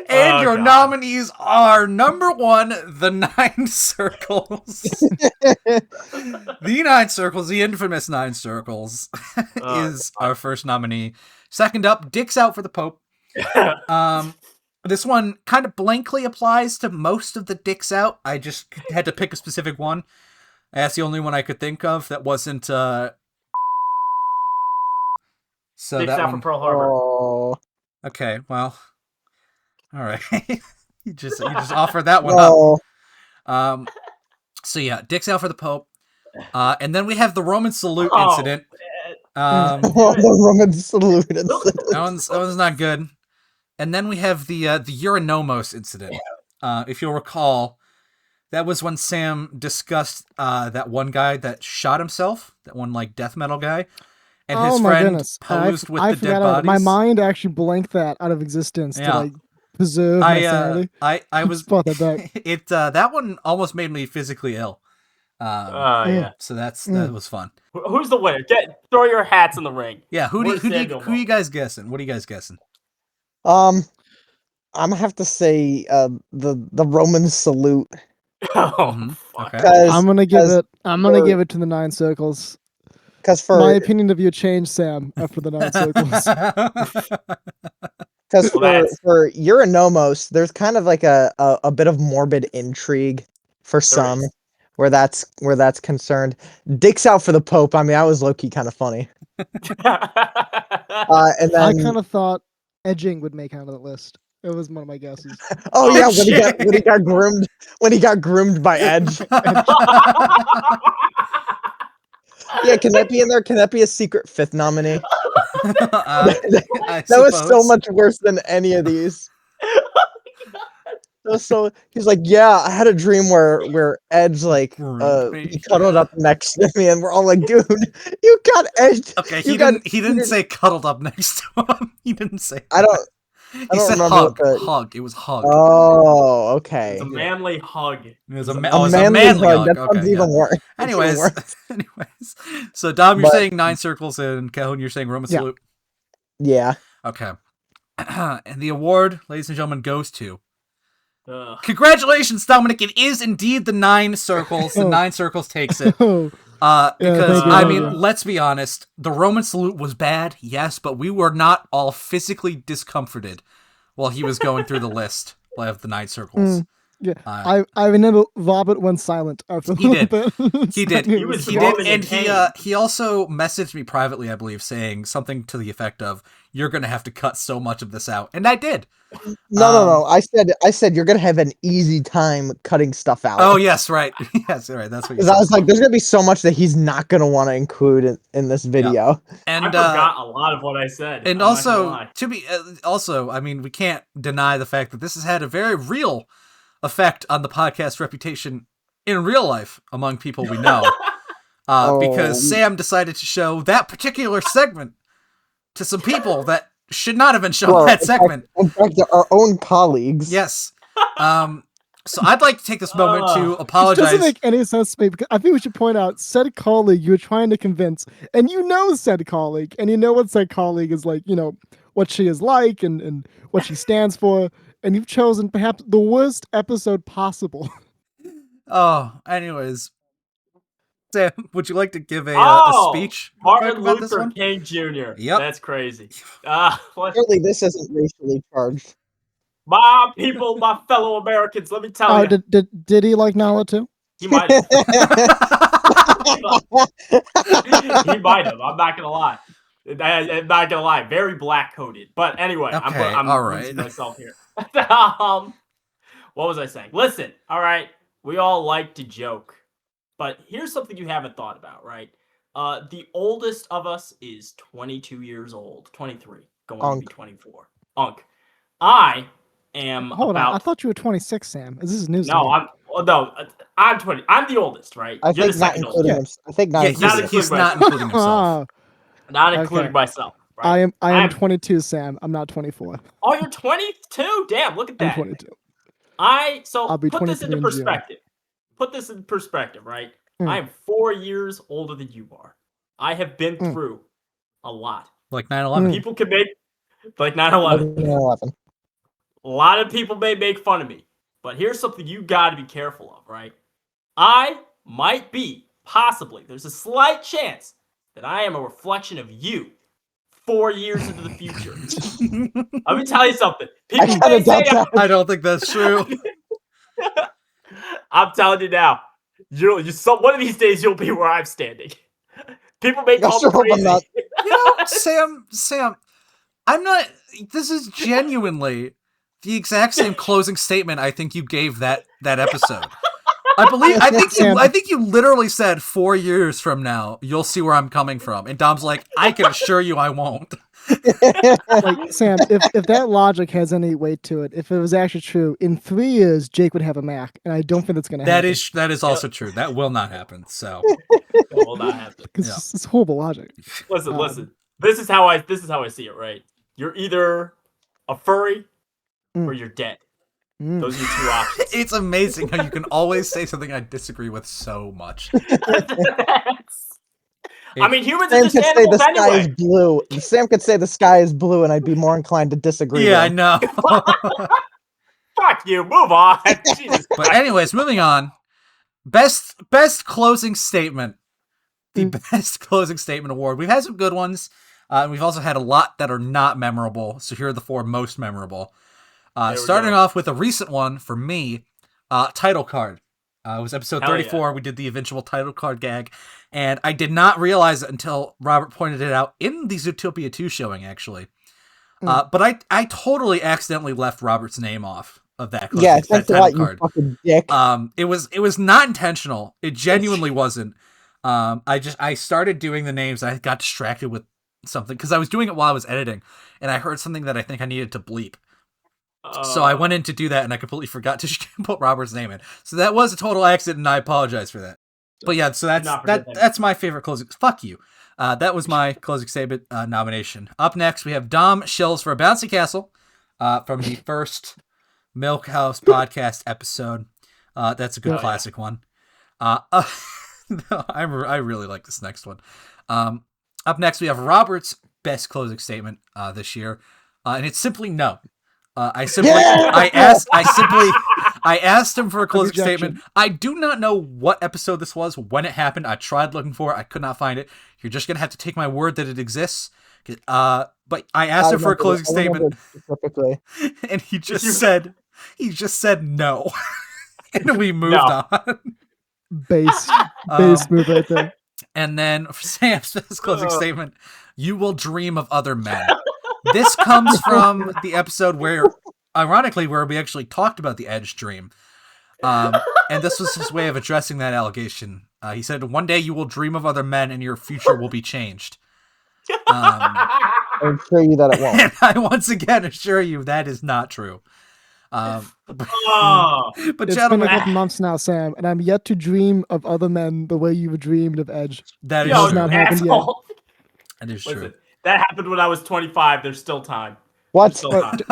Speaker 1: And your nominees are number 1, the 9 circles. The 9 circles, the infamous 9 circles, is our first nominee. Second up, Dicks Out for the Pope. This one kind of blankly applies to most of the Dicks Out. I just had to pick a specific one. That's the only one I could think of that wasn't. So
Speaker 4: Dicks
Speaker 1: that
Speaker 4: Out
Speaker 1: one.
Speaker 4: for Pearl Harbor.
Speaker 2: Oh.
Speaker 1: Okay, well, all right. you just offered that one up. So yeah, Dicks Out for the Pope. And then we have the Roman salute incident.
Speaker 2: The Roman salute incident.
Speaker 1: That one's not good. And then we have the Uranomos incident. If you'll recall, that was when Sam discussed that one guy that shot himself, that one like death metal guy, and his friend posed with the dead bodies.
Speaker 3: My mind actually blanked that out of existence to like preserve my sanity.
Speaker 1: I was
Speaker 3: spot that back.
Speaker 1: That one almost made me physically ill.
Speaker 4: Yeah.
Speaker 1: So that was fun.
Speaker 4: Who's the winner? Throw your hats in the ring.
Speaker 1: Yeah. Who you guys guessing? What are you guys guessing?
Speaker 2: I'm gonna have to say the Roman salute.
Speaker 1: Okay.
Speaker 3: I'm gonna give it to the 9 circles.
Speaker 2: Because
Speaker 3: my opinion of you changed, Sam, after the 9 circles.
Speaker 2: Because for Uranomos, there's kind of like a bit of morbid intrigue for some, where that's concerned. Dicks Out for the Pope. I mean, I was low key kind of funny. And then
Speaker 3: I kind of thought edging would make out of the list. It was one of my guesses.
Speaker 2: When he got groomed by Edge. Yeah, can that be in there? Can that be a secret 5th nominee? That was so much worse than any of these. So he's like, yeah, I had a dream where Edge like he cuddled up next to me, and we're all like, dude, you got Edge.
Speaker 1: Okay, he didn't say cuddled up next to him. He didn't say.
Speaker 2: I don't
Speaker 1: said
Speaker 2: remember
Speaker 1: hug. It was hug.
Speaker 2: Oh, okay.
Speaker 4: It's a manly hug.
Speaker 1: It was a manly hug.
Speaker 2: That sounds even worse.
Speaker 1: Anyways, so Dom, you're saying 9 circles, and Calhoun, you're saying Roman salute.
Speaker 2: Yeah.
Speaker 1: Okay. And the award, ladies and gentlemen, goes to. Congratulations, Dominic! It is indeed the 9 circles. The 9 circles takes it. Because I mean, let's be honest, the Roman salute was bad, yes, but we were not all physically discomforted while he was going through the list of the 9 circles.
Speaker 3: Yeah, I remember Robert went silent after
Speaker 1: he did.
Speaker 3: He
Speaker 1: did, and he also messaged me privately, I believe, saying something to the effect of, "You're gonna have to cut so much of this out," and I did.
Speaker 2: No. I said you're gonna have an easy time cutting stuff out.
Speaker 1: Oh yes, right. Yes, right. That's what you said.
Speaker 2: I was like, there's gonna be so much that he's not gonna want to include in this video.
Speaker 1: Yeah. And
Speaker 4: I forgot a lot of what I said.
Speaker 1: And also, I mean, we can't deny the fact that this has had a very real effect on the podcast reputation in real life among people we know. Because Sam decided to show that particular segment to some people that should not have been shown that segment.
Speaker 2: In fact, our own colleagues.
Speaker 1: Yes. So I'd like to take this moment to apologize.
Speaker 3: It doesn't make any sense to me, because I think we should point out said colleague you were trying to convince, and you know said colleague, and you know what said colleague is like, you know, what she is like and what she stands for, and you've chosen perhaps the worst episode possible.
Speaker 1: Anyways. Sam, would you like to give a speech?
Speaker 4: Martin Luther King Jr.
Speaker 1: Yep.
Speaker 4: That's crazy.
Speaker 2: Clearly, this isn't racially charged.
Speaker 4: My people, my fellow Americans, let me tell you.
Speaker 3: Did he like Nala too?
Speaker 4: He might have. He might have. I'm not gonna lie. I'm not gonna lie. Very black coded. But anyway,
Speaker 1: okay,
Speaker 4: I'm
Speaker 1: all right.
Speaker 4: losing myself here. What was I saying? Listen, all right. We all like to joke. But here's something you haven't thought about, right? The oldest of us is 22 years old, 23, going to be 24. I am
Speaker 3: Hold on, I thought you were 26, Sam. This is news.
Speaker 4: No, I'm 20. I'm the oldest, right?
Speaker 2: I think not including himself. I think not.
Speaker 1: He's not including himself.
Speaker 4: Not including myself. Right?
Speaker 3: I am 22, Sam. I'm not 24.
Speaker 4: Oh, you're 22? Damn, look at that.
Speaker 3: I'm 22.
Speaker 4: I'll
Speaker 3: be
Speaker 4: put this
Speaker 3: 23
Speaker 4: into
Speaker 3: in
Speaker 4: perspective. Put this in perspective, right? I am 4 years older than you are. I have been through a lot.
Speaker 1: Like 9/11.
Speaker 4: People can make like 9/11. A lot of people may make fun of me, but here's something you got to be careful of, right? I might be, possibly, there's a slight chance that I am a reflection of you 4 years into the future. Let me tell you something. People may say
Speaker 1: I don't think that's true.
Speaker 4: I'm telling you now. One of these days you'll be where I'm standing. People may call me crazy.
Speaker 1: Sam, I'm not. This is genuinely the exact same closing statement I think you gave that episode. I think you literally said 4 years from now you'll see where I'm coming from, and Dom's like, I can assure you I won't.
Speaker 3: Like, Sam, if that logic has any weight to it, if it was actually true, in 3 years Jake would have a Mac, and I don't think that's going to happen.
Speaker 1: That is also true. That will not happen. So
Speaker 4: that will not happen.
Speaker 3: It's horrible logic.
Speaker 4: Listen. This is how I see it. Right? You're either a furry or you're dead. Those are your two options.
Speaker 1: It's amazing how you can always say something I disagree with so much.
Speaker 4: I mean, humans
Speaker 2: Sam
Speaker 4: are just
Speaker 2: could say
Speaker 4: animals
Speaker 2: the sky
Speaker 4: anyway.
Speaker 2: is blue. Sam could say the sky is blue, and I'd be more inclined to disagree.
Speaker 1: Yeah,
Speaker 2: with him.
Speaker 1: I know.
Speaker 4: Fuck you. Move on. Jesus
Speaker 1: But
Speaker 4: Christ.
Speaker 1: anyways, moving on. Best closing statement. The best closing statement award. We've had some good ones. We've also had a lot that are not memorable. So here are the 4 most memorable. Starting off with a recent one for me, title card. It was episode 34. Yeah. We did the eventual title card gag. And I did not realize it until Robert pointed it out in the Zootopia 2 showing, actually. But I totally accidentally left Robert's name off of that, that title card.
Speaker 2: You fucking dick.
Speaker 1: It was not intentional. It genuinely wasn't. I started doing the names. I got distracted with something because I was doing it while I was editing, and I heard something that I think I needed to bleep. So I went in to do that, and I completely forgot to put Robert's name in. So that was a total accident, and I apologize for that. But yeah, so that's my favorite closing. Fuck you. That was my closing statement nomination. Up next, we have Dom Shills for a Bouncy Castle from the first Milk House podcast episode. That's a good classic one. I really like this next one. Up next, we have Robert's best closing statement this year, and it's simply no. I asked him for a closing statement. I do not know what episode this was when it happened. I tried looking for it. I could not find it. You're just gonna have to take my word that it exists. But I asked him for a closing statement, and he just said no, and we moved on.
Speaker 3: Base move right there.
Speaker 1: And then for Sam's closing statement, you will dream of other men. This comes from the episode where we actually talked about the Edge dream. And this was his way of addressing that allegation. He said, one day you will dream of other men and your future will be changed.
Speaker 2: I assure you that it won't.
Speaker 1: And I once again assure you that is not true. But
Speaker 3: it's been a couple months now, Sam, and I'm yet to dream of other men the way you dreamed of Edge.
Speaker 1: That is
Speaker 3: true. Not happened yet.
Speaker 1: That is true.
Speaker 4: That happened when I was 25. There's still time.
Speaker 2: What?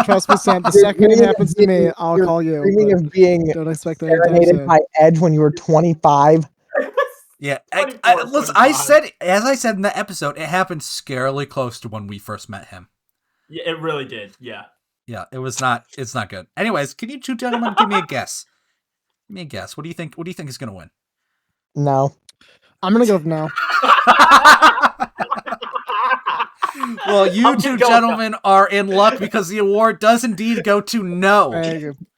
Speaker 3: Trust me, Sam. The second it happens to me, I'll call you.
Speaker 2: Dreaming of being
Speaker 3: don't expect that
Speaker 2: serenaded by Edge when you were 25.
Speaker 1: Yeah, listen. I said in the episode, it happened scarily close to when we first met him.
Speaker 4: Yeah, it really did. Yeah.
Speaker 1: Yeah, it's not good. Anyways, can you two gentlemen give me a guess? Give me a guess. What do you think is gonna win?
Speaker 2: No.
Speaker 3: I'm gonna go with no.
Speaker 1: Well, you two gentlemen are in luck because the award does indeed go to no.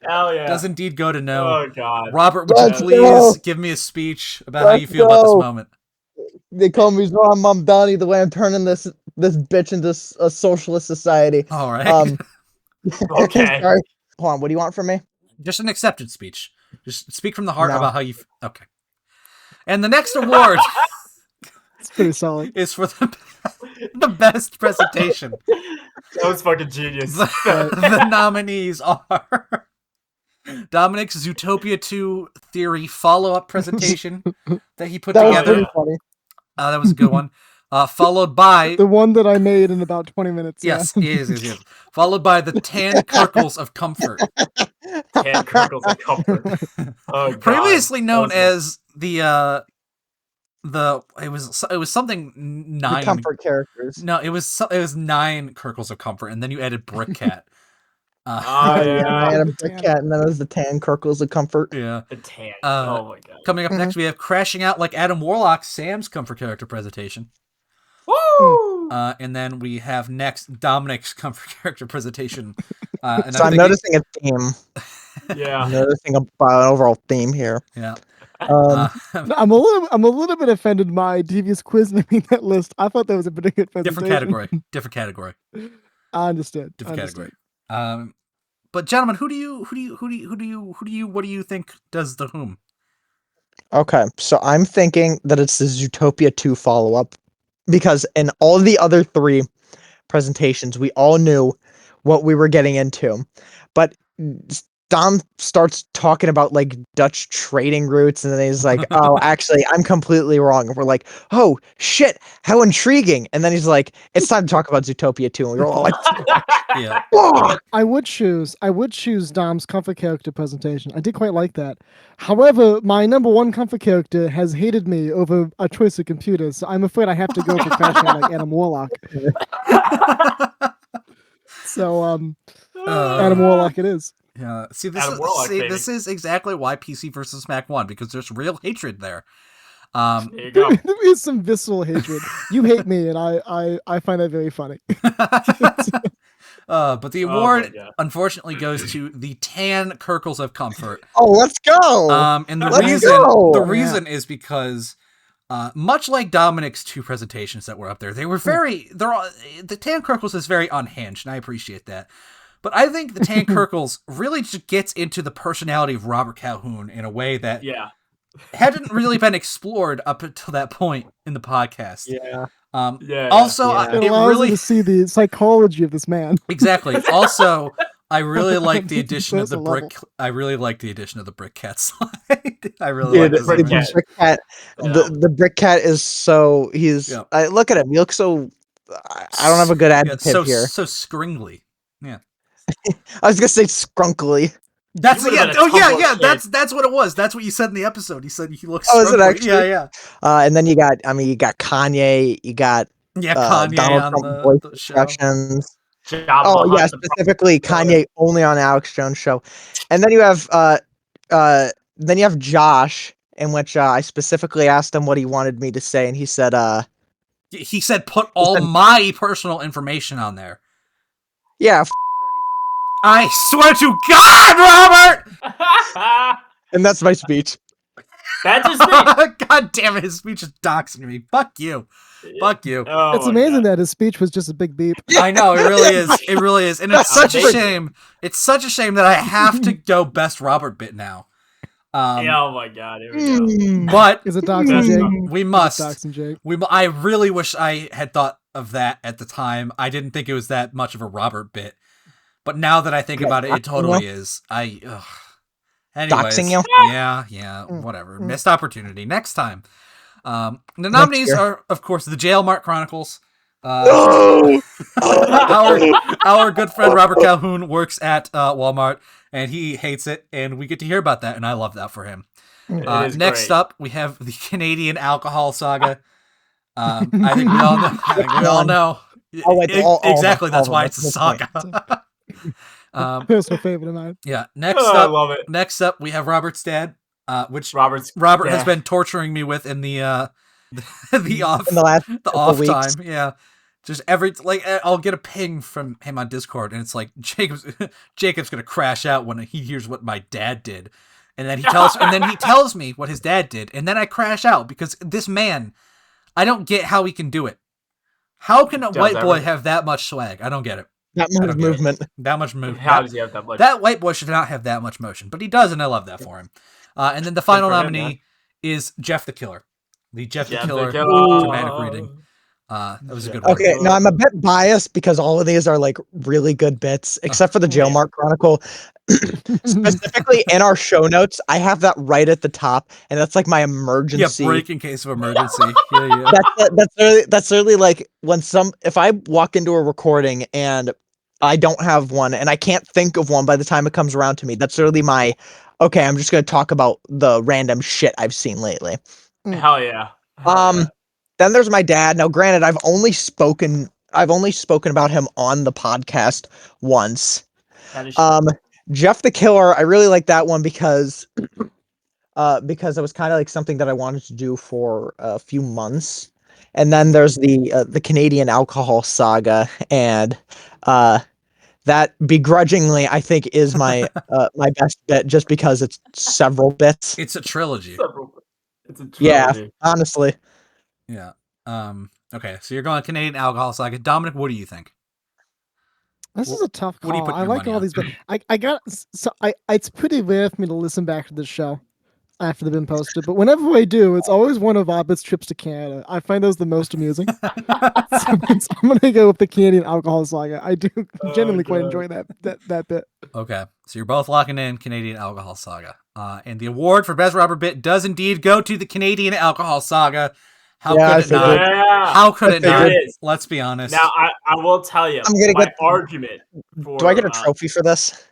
Speaker 4: Hell yeah.
Speaker 1: Does indeed go to no.
Speaker 4: Oh god.
Speaker 1: Robert, would you please give me a speech about how you feel about this moment?
Speaker 2: They call me Ron Mom Donnie the way I'm turning this bitch into a socialist society.
Speaker 1: All right.
Speaker 4: Okay.
Speaker 2: Sorry. Hold on, what do you want from me?
Speaker 1: Just an acceptance speech. Just speak from the heart about how you okay. And the next award
Speaker 3: it's pretty solid.
Speaker 1: Is for the best presentation.
Speaker 4: That was fucking genius.
Speaker 1: The nominees are Dominic's Zootopia 2 theory follow-up presentation that he put together.
Speaker 2: Was pretty funny.
Speaker 1: That was a good one. Followed by
Speaker 3: the one that I made in about 20 minutes.
Speaker 1: Yes, yes. Followed by the 10 Kirkles of Comfort.
Speaker 4: 10 Kirkles of Comfort. Oh, God.
Speaker 1: Previously known as it was something 9
Speaker 2: the comfort characters.
Speaker 1: No, it was 9 Kirkles of Comfort, and then you added Brick Cat.
Speaker 4: Oh
Speaker 2: I
Speaker 4: yeah,
Speaker 2: had a brick cat, and then there's the tan Kirkles of comfort.
Speaker 1: Yeah.
Speaker 4: the tan. Oh my god.
Speaker 1: Coming up next, we have Crashing Out Like Adam Warlock, Sam's comfort character presentation.
Speaker 4: Woo!
Speaker 1: And then we have next Dominic's comfort character presentation. And
Speaker 2: So I'm noticing a theme.
Speaker 4: Yeah.
Speaker 2: I'm noticing an overall theme here.
Speaker 1: Yeah.
Speaker 3: I'm a little bit offended by Devious Quiz naming that list. I thought that was a pretty good presentation.
Speaker 1: Different category.
Speaker 3: I understood.
Speaker 1: Different category. But gentlemen, what do you think does the whom?
Speaker 2: Okay, so I'm thinking that it's the Zootopia 2 follow-up, because in all the other 3 presentations, we all knew what we were getting into. But Dom starts talking about like Dutch trading routes, and then he's like, "Oh, actually, I'm completely wrong." And we're like, "Oh shit, how intriguing!" And then he's like, "It's time to talk about Zootopia 2." And we're all like,
Speaker 1: Yeah.
Speaker 3: I would choose Dom's comfort character presentation. I did quite like that. However, my number 1 comfort character has hated me over a choice of computers, so I'm afraid I have to go for Crashing Out Like Adam Warlock. So, Adam Warlock it is.
Speaker 1: Yeah. See,
Speaker 4: this
Speaker 1: is exactly why PC versus Mac won, because there's real hatred there.
Speaker 4: There you go.
Speaker 3: There is some visceral hatred. You hate me, and I find that very funny.
Speaker 1: But the award unfortunately goes to the tan Kirkles of comfort.
Speaker 2: Oh, let's go!
Speaker 1: And the reason is because much like Dominic's 2 presentations that were up there, they were the tan Kirkles is very unhinged, and I appreciate that. But I think the tan Kirkles really just gets into the personality of Robert Calhoun in a way that hadn't really been explored up until that point in the podcast.
Speaker 2: Yeah.
Speaker 1: Also,
Speaker 3: it allows you to see the psychology of this man.
Speaker 1: Exactly. Also, I really like the addition of the brick. I really like the addition of the brick cat slide. I really like
Speaker 2: the brick cat. The brick cat is so look at him. He looks so. I don't have a good adjective here.
Speaker 1: So scringly. Yeah.
Speaker 2: I was gonna say scrunkly.
Speaker 1: That's that's what it was. That's what you said in the episode. You said he looks.
Speaker 2: Oh, is it actually?
Speaker 1: Yeah.
Speaker 2: And then you got Kanye. You got
Speaker 1: Kanye
Speaker 2: Donald
Speaker 1: on
Speaker 2: Trump voice
Speaker 1: the show.
Speaker 2: instructions. Oh yeah, specifically Kanye only on Alex Jones show. And then you have Josh, in which I specifically asked him what he wanted me to say, and he said
Speaker 1: put all my personal information on there.
Speaker 2: Yeah.
Speaker 1: I swear to God, Robert!
Speaker 2: And that's my speech.
Speaker 4: That's his speech.
Speaker 1: God damn it, his speech is doxing me. Fuck you. Fuck you.
Speaker 4: Oh,
Speaker 3: it's amazing that his speech was just a big beep.
Speaker 1: I know, it really is. It really is. And it's such a shame. It's such a shame that I have to go best Robert bit now.
Speaker 4: Oh my God, here we go.
Speaker 1: But
Speaker 3: is it Doxing Jake?
Speaker 1: We must.
Speaker 3: Doxing Jake?
Speaker 1: I really wish I had thought of that at the time. I didn't think it was that much of a Robert bit. But now that I think about it, it totally is. Anyways,
Speaker 2: doxing you?
Speaker 1: Yeah, whatever. Missed opportunity. Next time. The nominees are, of course, the Jail Mart Chronicles. Our good friend Robert Calhoun works at Walmart, and he hates it, and we get to hear about that, and I love that for him. Next up, we have the Canadian alcohol saga. I think we all know. Exactly, that's why it's a saga.
Speaker 3: Personal favorite of mine.
Speaker 1: Yeah. I love it. Next up, we have Robert's dad, which Robert has been torturing me with in the off time. Yeah. Just I'll get a ping from him on Discord, and it's like Jacob's gonna crash out when he hears what my dad did, and then he tells me what his dad did, and then I crash out because this man, I don't get how he can do it. How can a white boy have that much swag? I don't get it.
Speaker 2: That much movement.
Speaker 1: That much movement.
Speaker 4: How does he have that much?
Speaker 1: That white boy should not have that much motion, but he does, and I love that for him. And then the final nominee is Jeff the Killer. The Jeff the Killer dramatic reading. That was a good one.
Speaker 2: Okay, now I'm a bit biased because all of these are like really good bits, except for the Jail Mart Chronicle. Specifically in our show notes, I have that right at the top, and that's like my emergency.
Speaker 1: Yeah, break in case of emergency. Yeah.
Speaker 2: That's really like if I walk into a recording and I don't have one and I can't think of one by the time it comes around to me, that's really my okay, I'm just gonna talk about the random shit I've seen lately.
Speaker 4: Hell yeah.
Speaker 2: Then there's my dad. Now, granted, I've only spoken about him on the podcast once. Jeff the Killer, I really like that one because it was kind of like something that I wanted to do for a few months. And then there's the Canadian alcohol saga, and that begrudgingly I think is my my best bit, just because it's several bits.
Speaker 1: It's a trilogy.
Speaker 4: It's a trilogy.
Speaker 2: Yeah, honestly.
Speaker 1: Yeah. Okay, so you're going Canadian alcohol saga. Dominic, what do you think?
Speaker 3: This is a tough call.
Speaker 1: What do you put
Speaker 3: I
Speaker 1: your
Speaker 3: like
Speaker 1: money
Speaker 3: all
Speaker 1: on?
Speaker 3: these, but I got so it's pretty rare for me to listen back to this show after they've been posted. But whenever I do, it's always one of Abbott's trips to Canada. I find those the most amusing. So I'm gonna go with the Canadian alcohol saga. I do genuinely quite enjoy that bit.
Speaker 1: Okay, so you're both locking in Canadian alcohol saga. And the award for best Robert bit does indeed go to the Canadian alcohol saga. How could it not?
Speaker 4: Yeah.
Speaker 1: How could it not?
Speaker 4: It is.
Speaker 1: Let's be honest.
Speaker 4: Now I will tell you
Speaker 2: I'm gonna
Speaker 4: my
Speaker 2: get
Speaker 4: argument for.
Speaker 2: Do I get a trophy for this?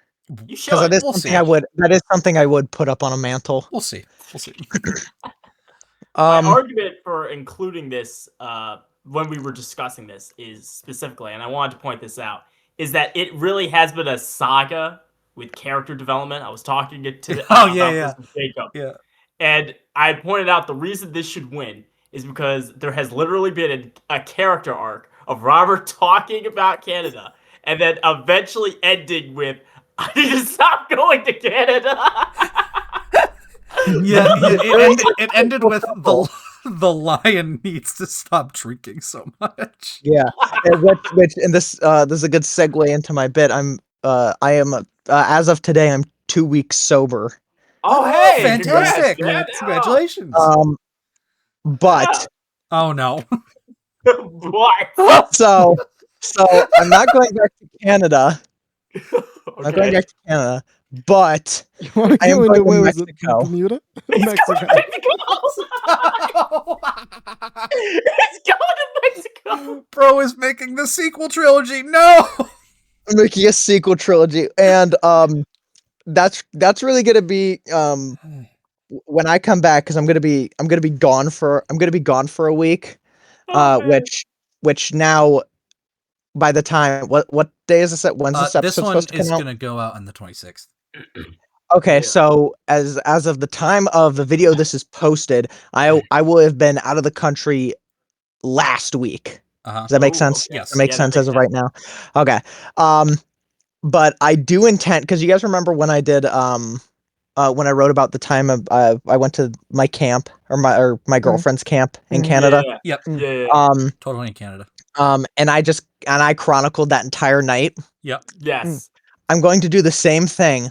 Speaker 4: You should.
Speaker 2: Because that is
Speaker 1: We'll
Speaker 2: something
Speaker 1: see.
Speaker 2: that is something I would put up on a mantle.
Speaker 1: We'll see. We'll see.
Speaker 4: My argument for including this when we were discussing this is specifically, and I wanted to point this out, is that it really has been a saga with character development. I was talking to this with Jacob.
Speaker 1: Yeah.
Speaker 4: And I pointed out the reason this should win is because there has literally been a character arc of Robert talking about Canada and then eventually ending with, I need to stop going to Canada.
Speaker 1: It ended with the lion needs to stop drinking so much.
Speaker 2: Yeah, and this is a good segue into my bit. I am as of today I'm 2 weeks sober.
Speaker 4: Oh, hey,
Speaker 1: fantastic!
Speaker 4: Congratulations.
Speaker 2: But
Speaker 1: oh no.
Speaker 4: What?
Speaker 2: So I'm not going back to Canada. I'm not going back to Canada, but I am going to Mexico.
Speaker 3: Bermuda?
Speaker 4: Mexico. It's going to Mexico.
Speaker 1: Bro is making the sequel trilogy. No.
Speaker 2: I'm making a sequel trilogy, and that's really gonna be when I come back, because I'm gonna be gone for a week, which now by the time what day is this at? When's this episode supposed to come out?
Speaker 1: This one is gonna go out on the 26th.
Speaker 2: Okay, so as of the time of the video this is posted, I will have been out of the country last week. Does that make sense?
Speaker 1: Yes.
Speaker 2: That makes sense as of right now. Okay. But I do intend, because you guys remember when I did when I wrote about the time of I went to my camp or my girlfriend's camp in Canada.
Speaker 1: Yep.
Speaker 4: Yeah.
Speaker 1: Totally in Canada.
Speaker 2: And I chronicled that entire night.
Speaker 1: Yep.
Speaker 4: Yes.
Speaker 2: I'm going to do the same thing,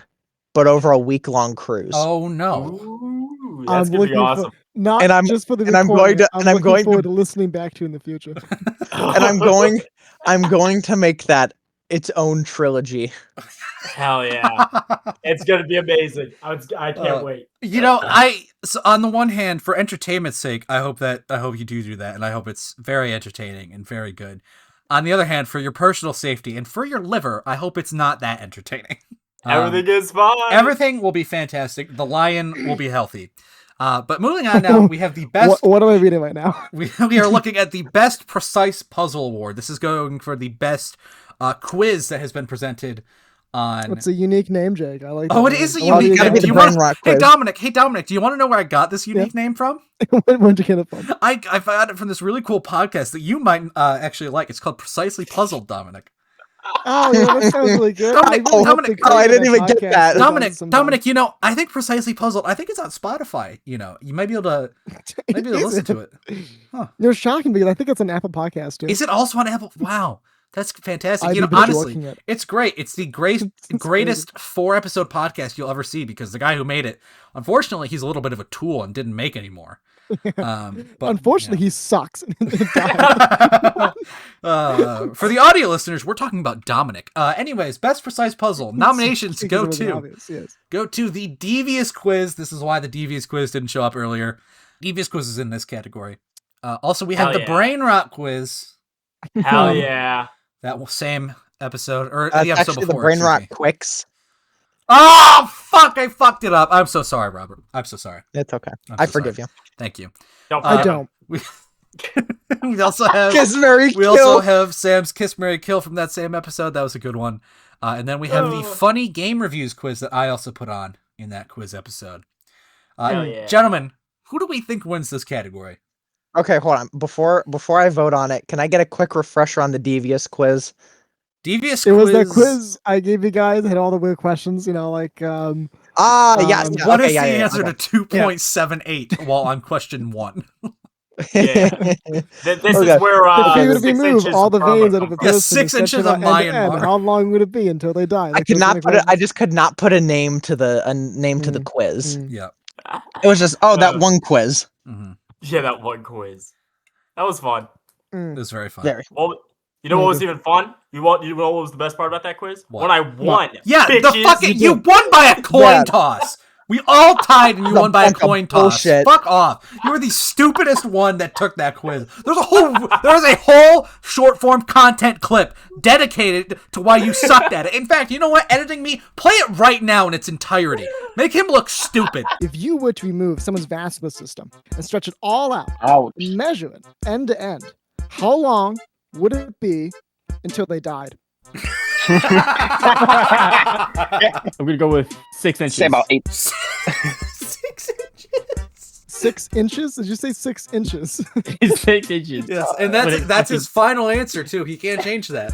Speaker 2: but over a week-long cruise.
Speaker 1: Oh no.
Speaker 4: Ooh, that's gonna be awesome.
Speaker 3: Just for the
Speaker 2: and I'm going to
Speaker 3: I'm looking forward to listening back to in the future.
Speaker 2: And I'm going to make that its own trilogy.
Speaker 4: Hell yeah. It's going to be amazing. I can't wait.
Speaker 1: You know, so on the one hand, for entertainment's sake, I hope you do that, and I hope it's very entertaining and very good. On the other hand, for your personal safety and for your liver, I hope it's not that entertaining.
Speaker 4: Everything is fine.
Speaker 1: Everything will be fantastic. The lion will be healthy. But moving on now, we have the best...
Speaker 3: What am I reading right now?
Speaker 1: We are looking at the Best Precise Puzzle Award. This is going for the best quiz that has been presented on...
Speaker 3: It's a unique name, Jake. I like that.
Speaker 1: Oh, it is a unique name. Hey, Dominic, do you want to know where I got this unique name from?
Speaker 3: Where'd you get it from?
Speaker 1: I found it from this really cool podcast that you might actually like. It's called Precisely Puzzled, Dominic.
Speaker 3: Oh, yeah, that sounds really good.
Speaker 1: Dominic,
Speaker 2: I didn't even get that.
Speaker 1: Dominic, you know, I think Precisely Puzzled, I think it's on Spotify. You know, you might be able to listen to it. Huh.
Speaker 3: You're shocking because I think it's an Apple podcast too.
Speaker 1: Is it also on Apple? Wow. That's fantastic. You know, honestly, it's great. It's the greatest 4-episode podcast you'll ever see, because the guy who made it, unfortunately, he's a little bit of a tool and didn't make any more. But
Speaker 3: unfortunately, he sucks.
Speaker 1: For the audio listeners, we're talking about Dominic. Anyways, Best Precise Puzzle nominations go to the Devious Quiz. This is why the Devious Quiz didn't show up earlier. Devious Quiz is in this category. Also, we have the Brain Rot Quiz.
Speaker 4: Hell yeah.
Speaker 1: That same episode, or the episode
Speaker 2: actually
Speaker 1: before.
Speaker 2: The Brain Rot Quicks.
Speaker 1: Oh, fuck! I fucked it up. I'm so sorry, Robert. I'm so sorry.
Speaker 2: It's okay. I forgive you.
Speaker 1: Thank you.
Speaker 3: I don't.
Speaker 1: We also have
Speaker 2: Kiss, Marry, Kill.
Speaker 1: We also have Sam's Kiss, Marry, Kill from that same episode. That was a good one. And then we have the funny game reviews quiz that I also put on in that quiz episode.
Speaker 4: Hell yeah.
Speaker 1: Gentlemen, who do we think wins this category?
Speaker 2: Okay, hold on. Before I vote on it, can I get a quick refresher on the devious quiz?
Speaker 1: Devious
Speaker 3: It
Speaker 1: quiz.
Speaker 3: was that quiz I gave you guys. Had all the weird questions. You know, like
Speaker 2: Yeah.
Speaker 1: What is
Speaker 2: okay,
Speaker 1: the answer
Speaker 2: okay.
Speaker 1: to 2.78 while on question 1?
Speaker 4: Yeah. This
Speaker 2: Okay.
Speaker 4: is where
Speaker 3: if you were to
Speaker 4: 6
Speaker 3: remove
Speaker 4: inches
Speaker 3: all the
Speaker 4: from
Speaker 3: veins out
Speaker 4: come
Speaker 3: of a
Speaker 4: from.
Speaker 1: Yeah,
Speaker 3: person,
Speaker 1: 6
Speaker 3: and
Speaker 1: inches
Speaker 3: stretch it
Speaker 1: of
Speaker 3: out end to end,
Speaker 1: Myanmar.
Speaker 3: how long would it be until they die?
Speaker 2: I could not put it. I just could not put a name to the quiz.
Speaker 1: Yeah.
Speaker 2: It was just that one quiz.
Speaker 1: Mm-hmm.
Speaker 4: Yeah, that one quiz. That was fun.
Speaker 1: It was very fun.
Speaker 2: Very.
Speaker 4: Well, you know what was even fun? You know what was the best part about that quiz?
Speaker 1: What?
Speaker 4: When I won.
Speaker 1: Yeah,
Speaker 4: bitches.
Speaker 1: the fucking you won by a coin toss. We all tied and you won by a coin toss.
Speaker 2: Bullshit.
Speaker 1: Fuck off. You were the stupidest one that took that quiz. There was a whole short form content clip dedicated to why you sucked at it. In fact, you know what? Editing me, play it right now in its entirety. Make him look stupid.
Speaker 3: If you were to remove someone's vascular system and stretch it all out, and measure it end to end, how long would it be until they died?
Speaker 8: I'm gonna go with 6 inches.
Speaker 11: Say about 8.
Speaker 1: 6 inches.
Speaker 3: 6 inches? Did you say 6 inches?
Speaker 8: 6 inches.
Speaker 1: Yes, and that's his final answer too. He can't change that.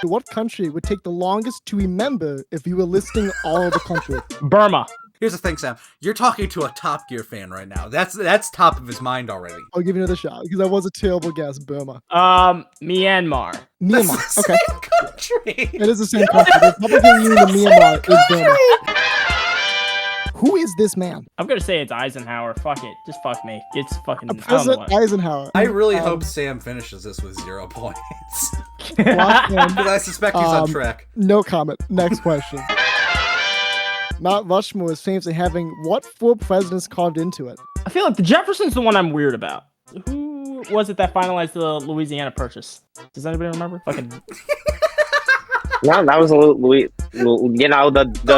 Speaker 3: What country would take the longest to remember if you were listing all of the countries?
Speaker 8: Burma.
Speaker 1: Here's the thing, Sam. You're talking to a Top Gear fan right now. That's top of his mind already.
Speaker 3: I'll give you another shot because that was a terrible guess. Burma.
Speaker 8: Myanmar.
Speaker 3: Myanmar. Okay.
Speaker 1: Same country.
Speaker 3: It is the same country. The Republic of Myanmar is Burma. Who is this man?
Speaker 8: I'm gonna say it's Eisenhower. Fuck it. Just fuck me. It's fucking
Speaker 3: President Eisenhower.
Speaker 1: I really hope Sam finishes this with 0 points.
Speaker 3: Locked in.
Speaker 1: Because I suspect he's on track.
Speaker 3: No comment. Next question. Mount Rushmore is famous for having what 4 presidents carved into it?
Speaker 8: I feel like the Jefferson's the one I'm weird about. Who was it that finalized the Louisiana Purchase? Does anybody remember? Fucking.
Speaker 11: No, that was the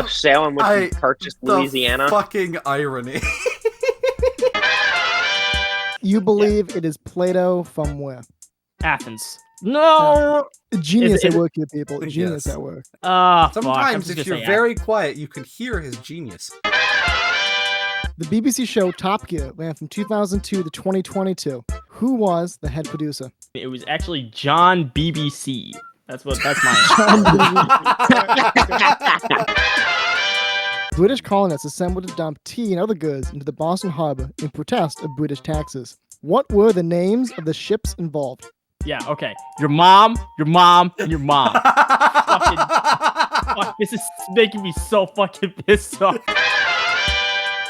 Speaker 11: sale in which we purchased Louisiana.
Speaker 1: Fucking irony.
Speaker 3: You believe it is Plato from where?
Speaker 8: Athens. No.
Speaker 3: Genius at work, you people. Genius at work.
Speaker 1: Sometimes if you're very quiet, you can hear his genius.
Speaker 3: The BBC show Top Gear ran from 2002 to 2022. Who was the head producer?
Speaker 8: It was actually John BBC. That's my
Speaker 3: British colonists assembled to dump tea and other goods into the Boston Harbor in protest of British taxes. What were the names of the ships involved?
Speaker 8: Yeah, okay. Your mom, and your mom. Fuck, this is making me so fucking pissed off.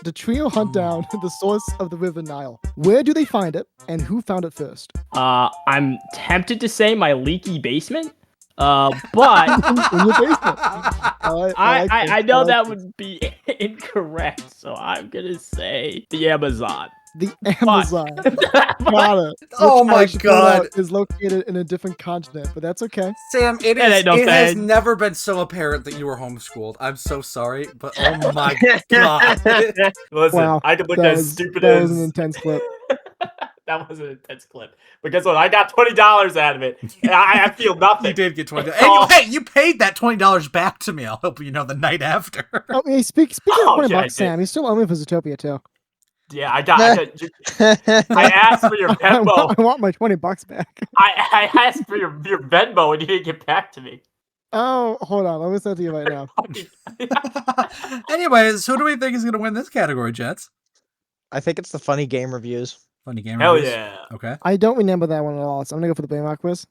Speaker 3: The trio hunt down the source of the River Nile. Where do they find it, and who found it first?
Speaker 8: I'm tempted to say my leaky basement, but
Speaker 3: in your basement.
Speaker 8: I know that would be incorrect, so I'm gonna say the Amazon.
Speaker 3: The Amazon. Got it.
Speaker 1: Oh my god.
Speaker 3: Is located in a different continent, but that's okay.
Speaker 1: Sam, it has never been so apparent that you were homeschooled. I'm so sorry, but oh my god.
Speaker 4: Listen,
Speaker 3: Wow,
Speaker 4: I could look
Speaker 3: that
Speaker 4: as
Speaker 3: was-
Speaker 4: stupid
Speaker 3: that
Speaker 4: as...
Speaker 3: was an intense clip.
Speaker 4: That was an intense clip. But guess what? I got $20 out of it. And I feel nothing.
Speaker 1: You did get $20. And you paid that $20 back to me. I'll help you know the night after.
Speaker 3: Oh, hey, speaking of $20 bucks, Sam, you still owe me for Zootopia too.
Speaker 4: Yeah, I asked for your Venmo.
Speaker 3: I want my $20 back.
Speaker 4: I asked for your Venmo and you didn't get back to me.
Speaker 3: Oh, hold on. Let me send it to you right now.
Speaker 1: Anyways, who do we think is going to win this category, Jets?
Speaker 2: I think it's the funny game reviews.
Speaker 1: Funny game
Speaker 4: Hell
Speaker 1: reviews?
Speaker 4: yeah.
Speaker 1: Okay.
Speaker 3: I don't remember that one at all, so I'm gonna go for the Baymark quiz.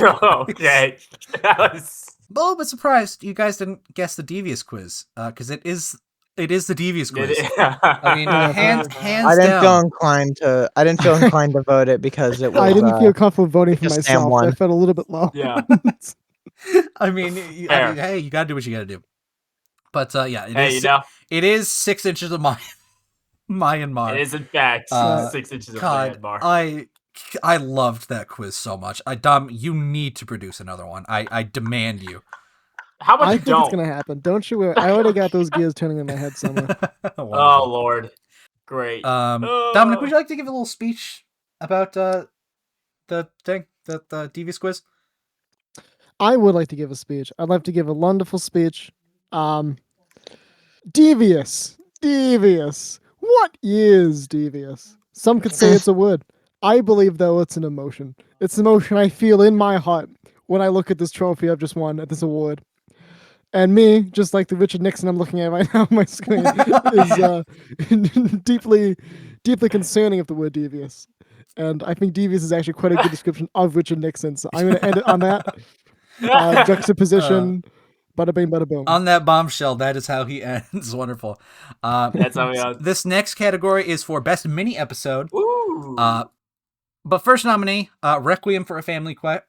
Speaker 4: Okay. That was...
Speaker 1: I'm a little bit surprised you guys didn't guess the Devious quiz, because it is the Devious quiz. I mean, hands
Speaker 2: I didn't
Speaker 1: down.
Speaker 2: feel inclined to vote it because it was.
Speaker 3: I didn't feel comfortable voting for
Speaker 2: because Sam
Speaker 3: myself.
Speaker 2: won.
Speaker 3: I felt a little bit low.
Speaker 4: Yeah.
Speaker 1: I mean, hey, you gotta do what you gotta do. But yeah, it is 6 inches of Myanmar.
Speaker 4: It is in fact 6 inches of
Speaker 1: God,
Speaker 4: Myanmar.
Speaker 1: I loved that quiz so much. Dom, you need to produce another one. I demand you.
Speaker 4: How about
Speaker 3: I
Speaker 4: you
Speaker 3: think
Speaker 4: don't?
Speaker 3: it's gonna happen. Don't you worry. I already got those gears turning in my head somewhere.
Speaker 4: Oh Lord, great.
Speaker 1: Dominic, would you like to give a little speech about the thing, the Devious quiz?
Speaker 3: I would like to give a speech. I'd like to give a wonderful speech. Devious. Devious. What is devious? Some could say it's a word. I believe, though, it's an emotion. It's an emotion I feel in my heart when I look at this trophy I've just won, at this award. And me, just like the Richard Nixon I'm looking at right now on my screen, is deeply concerning of the word devious. And I think devious is actually quite a good description of Richard Nixon. So I'm going to end it on that. Juxtaposition, bada bing, bada boom.
Speaker 1: On that bombshell, that is how he ends. Wonderful.
Speaker 4: That's how he ends.
Speaker 1: This next category is for best mini episode.
Speaker 4: Ooh.
Speaker 1: But first nominee, Requiem for a Family Quest.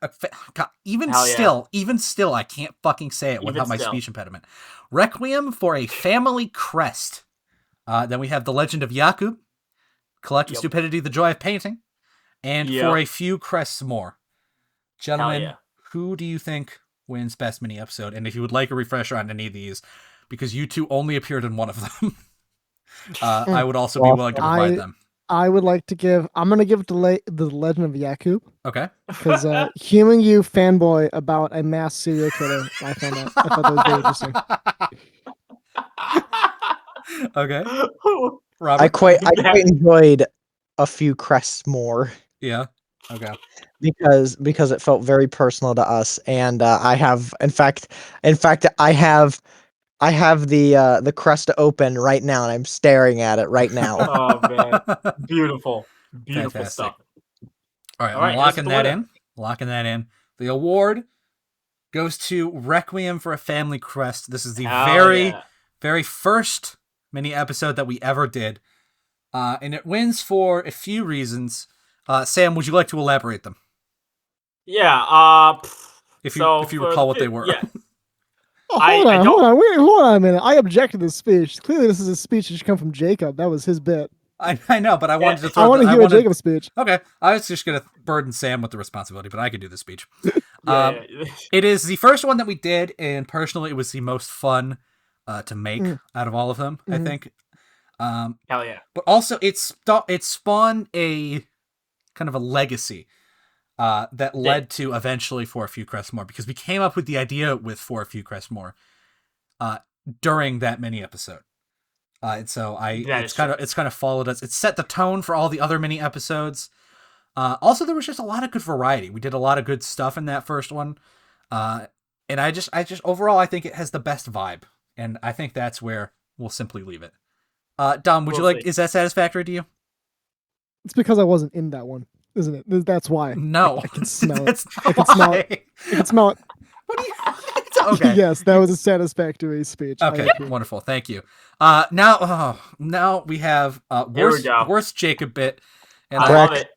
Speaker 1: Even still, I can't fucking say it without my speech impediment. Requiem for a Family Crest. Then we have The Legend of Yakub, Collective Stupidity, The Joy of Painting, and For a Few Crests More. Gentlemen, who do you think wins best mini episode? And if you would like a refresher on any of these, because you two only appeared in one of them, I would also be willing to provide them.
Speaker 3: I would like to give. I'm gonna give it to The Legend of Yakub.
Speaker 1: Okay.
Speaker 3: Because hearing you fanboy about a mass serial killer, I thought that was very interesting.
Speaker 1: Okay. Robert?
Speaker 2: I quite enjoyed A Few Crests More.
Speaker 1: Yeah. Okay.
Speaker 2: Because it felt very personal to us, and I have, in fact, I have the crest open right now, and I'm staring at it right now.
Speaker 4: Oh man, beautiful
Speaker 1: Fantastic.
Speaker 4: Stuff.
Speaker 1: All right, I'm locking that in. The award goes to Requiem for a Family Crest. This is the very first mini episode that we ever did, and it wins for a few reasons. Sam, would you like to elaborate them?
Speaker 4: Yeah.
Speaker 1: If you recall what they were.
Speaker 4: Yeah.
Speaker 3: Oh, hold on a minute. I object to this speech. Clearly, this is a speech that should come from Jacob. That was his bit.
Speaker 1: I know, but I wanted to throw.
Speaker 3: I want to hear a Jacob speech.
Speaker 1: Okay, I was just gonna burden Sam with the responsibility, but I could do the speech. It is the first one that we did, and personally, it was the most fun to make out of all of them. I think.
Speaker 4: Hell yeah!
Speaker 1: But also, it spawned a kind of a legacy that led to eventually For a Few Crests More, because we came up with the idea with For a Few Crests More during that mini episode. And so it's kind of followed us. It set the tone for all the other mini episodes. Also, there was just a lot of good variety. We did a lot of good stuff in that first one. And I just overall, I think it has the best vibe. And I think that's where we'll simply leave it. Dom, would you like, is that satisfactory to you?
Speaker 3: It's because I wasn't in that one, isn't it? That's why.
Speaker 1: No.
Speaker 3: I can smell it. I can smell it. I can smell it.
Speaker 1: What do you... Okay.
Speaker 3: Yes, that was a satisfactory speech.
Speaker 1: Okay, wonderful. Thank you. Now we have worst Jacob bit. And
Speaker 4: I love it.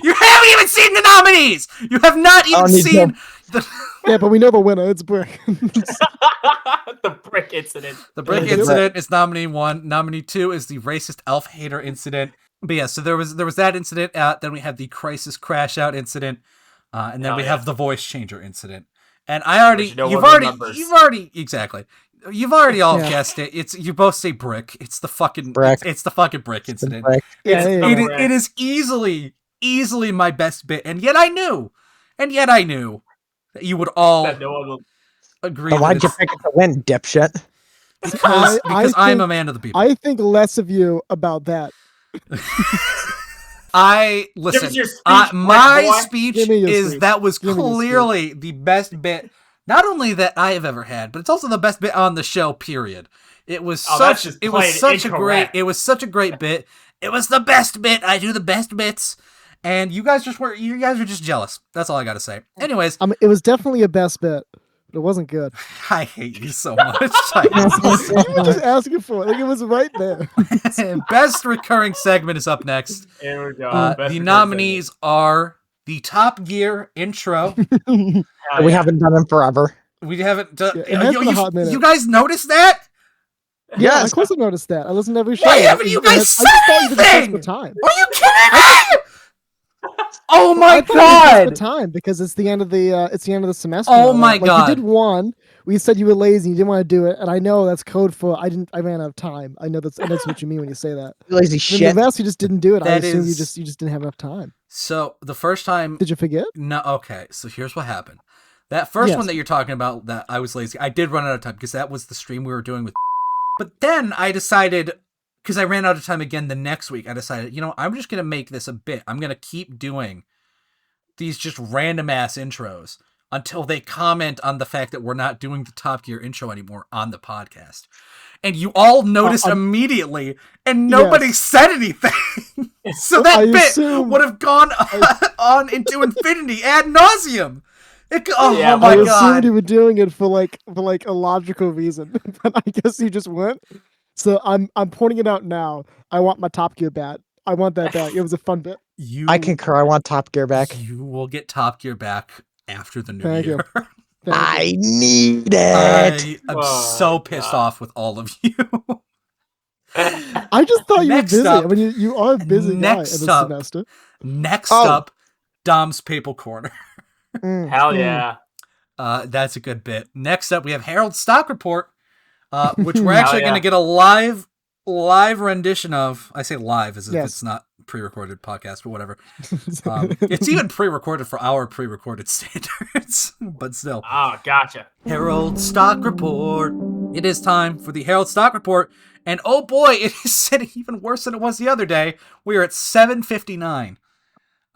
Speaker 1: You haven't even seen the nominees! You have not even seen the...
Speaker 3: Yeah, but we know the winner. It's Brick.
Speaker 4: The Brick incident.
Speaker 1: The Brick incident is nominee 1. Nominee 2 is the racist elf hater incident. But yeah, so there was that incident. Then we had the crisis crash out incident. And then we have the voice changer incident. And you've already all guessed it. You both say Brick. It's the fucking Brick. It's the fucking Brick incident. It is easily my best bit, and yet I knew that you would all agree.
Speaker 2: Why'd you pick it to win, dipshit?
Speaker 1: Because I'm a man of the people.
Speaker 3: I think less of you about that.
Speaker 1: Listen. My speech that was clearly the best bit, not only that I have ever had, but it's also the best bit on the show. Period. It was such a great bit. It was the best bit. I do the best bits, and you guys were just jealous. That's all I got to say. Anyways,
Speaker 3: it was definitely a best bit. But it wasn't good.
Speaker 1: I hate you so much.
Speaker 3: You were just asking for it. Like, it was right there.
Speaker 1: Best recurring segment is up next.
Speaker 4: Here we go.
Speaker 1: The nominees are the Top Gear intro.
Speaker 2: We haven't done them forever.
Speaker 1: We haven't done.
Speaker 3: You
Speaker 1: guys noticed that?
Speaker 3: Yeah, of course I noticed that. I listened to every show.
Speaker 1: Why haven't you guys said anything? Are you kidding me? Oh my god!
Speaker 3: The time, because it's the end of the semester.
Speaker 1: Oh my god!
Speaker 3: You did one We said you were lazy, you didn't want to do it, and I know that's code for I ran out of time. I know that's what you mean when you say that.
Speaker 2: Lazy
Speaker 3: And
Speaker 2: shit.
Speaker 3: the rest you just didn't do it. I
Speaker 1: That
Speaker 3: assume you
Speaker 1: is-
Speaker 3: just didn't have enough time.
Speaker 1: So the first time,
Speaker 3: Did you forget?
Speaker 1: no, okay. So here's what happened. That first
Speaker 3: Yes.
Speaker 1: one that you're talking about, that I was lazy, I did run out of time because that was the stream we were doing with. But then I decided, because I ran out of time again the next week, I decided, I'm just gonna make this a bit. I'm gonna keep doing these just random ass intros until they comment on the fact that we're not doing the Top Gear intro anymore on the podcast. And you all noticed immediately, and nobody said anything. So that bit would have gone on into infinity ad nauseum. Oh my
Speaker 3: I
Speaker 1: god!
Speaker 3: assumed you were doing it for like a logical reason, but I guess you just weren't. So I'm pointing it out now. I want my Top Gear bat. I want that back. It was a fun bit.
Speaker 2: I concur. I want Top Gear back.
Speaker 1: You will get Top Gear back after the new
Speaker 3: Thank
Speaker 1: year.
Speaker 3: you.
Speaker 2: I need it.
Speaker 1: I'm so pissed off with all of you.
Speaker 3: I just thought you were busy. I mean, you are a busy guy in this semester.
Speaker 1: Next up, Dom's Papal Corner.
Speaker 4: Hell yeah.
Speaker 1: That's a good bit. Next up, we have Harold's Stock Report, which we're actually going to get a live rendition of. I say live as if it's not pre-recorded podcast, but whatever. It's even pre-recorded for our pre-recorded standards, but still.
Speaker 4: Oh, gotcha.
Speaker 1: Harold Stock Report. It is time for the Harold Stock Report, and oh boy, it is sitting even worse than it was the other day. We are at $7.59.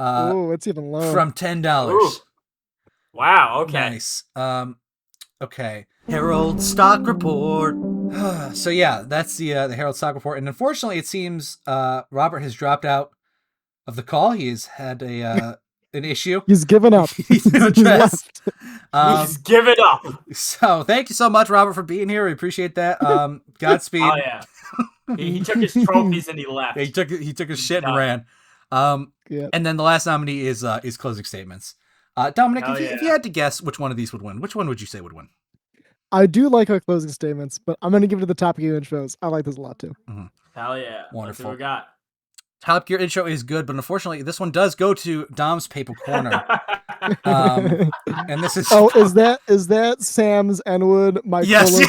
Speaker 3: Oh, it's even lower.
Speaker 1: From $10.
Speaker 4: Ooh. Wow. Okay.
Speaker 1: Nice. Okay. Harold Stock Report. So yeah, that's the Harold Stock Report, and unfortunately, it seems Robert has dropped out of the call. He has had an issue.
Speaker 3: He's given up.
Speaker 1: He's left.
Speaker 4: He's given up.
Speaker 1: So thank you so much, Robert, for being here. We appreciate that. Godspeed.
Speaker 4: Oh yeah. He took his trophies and he left.
Speaker 1: Yeah, he took his shit and ran. And then the last nominee is closing statements. Dominic, if you had to guess which one of these would win, which one would you say would win?
Speaker 3: I do like our closing statements, but I'm going to give it to the Top Gear intros. I like this a lot too.
Speaker 1: Mm-hmm.
Speaker 4: Hell yeah.
Speaker 1: Wonderful.
Speaker 4: What we got?
Speaker 1: Top Gear intro is good, but unfortunately, this one does go to Dom's Papal Corner. And this is
Speaker 3: is that Sam's N-word?
Speaker 1: Yes,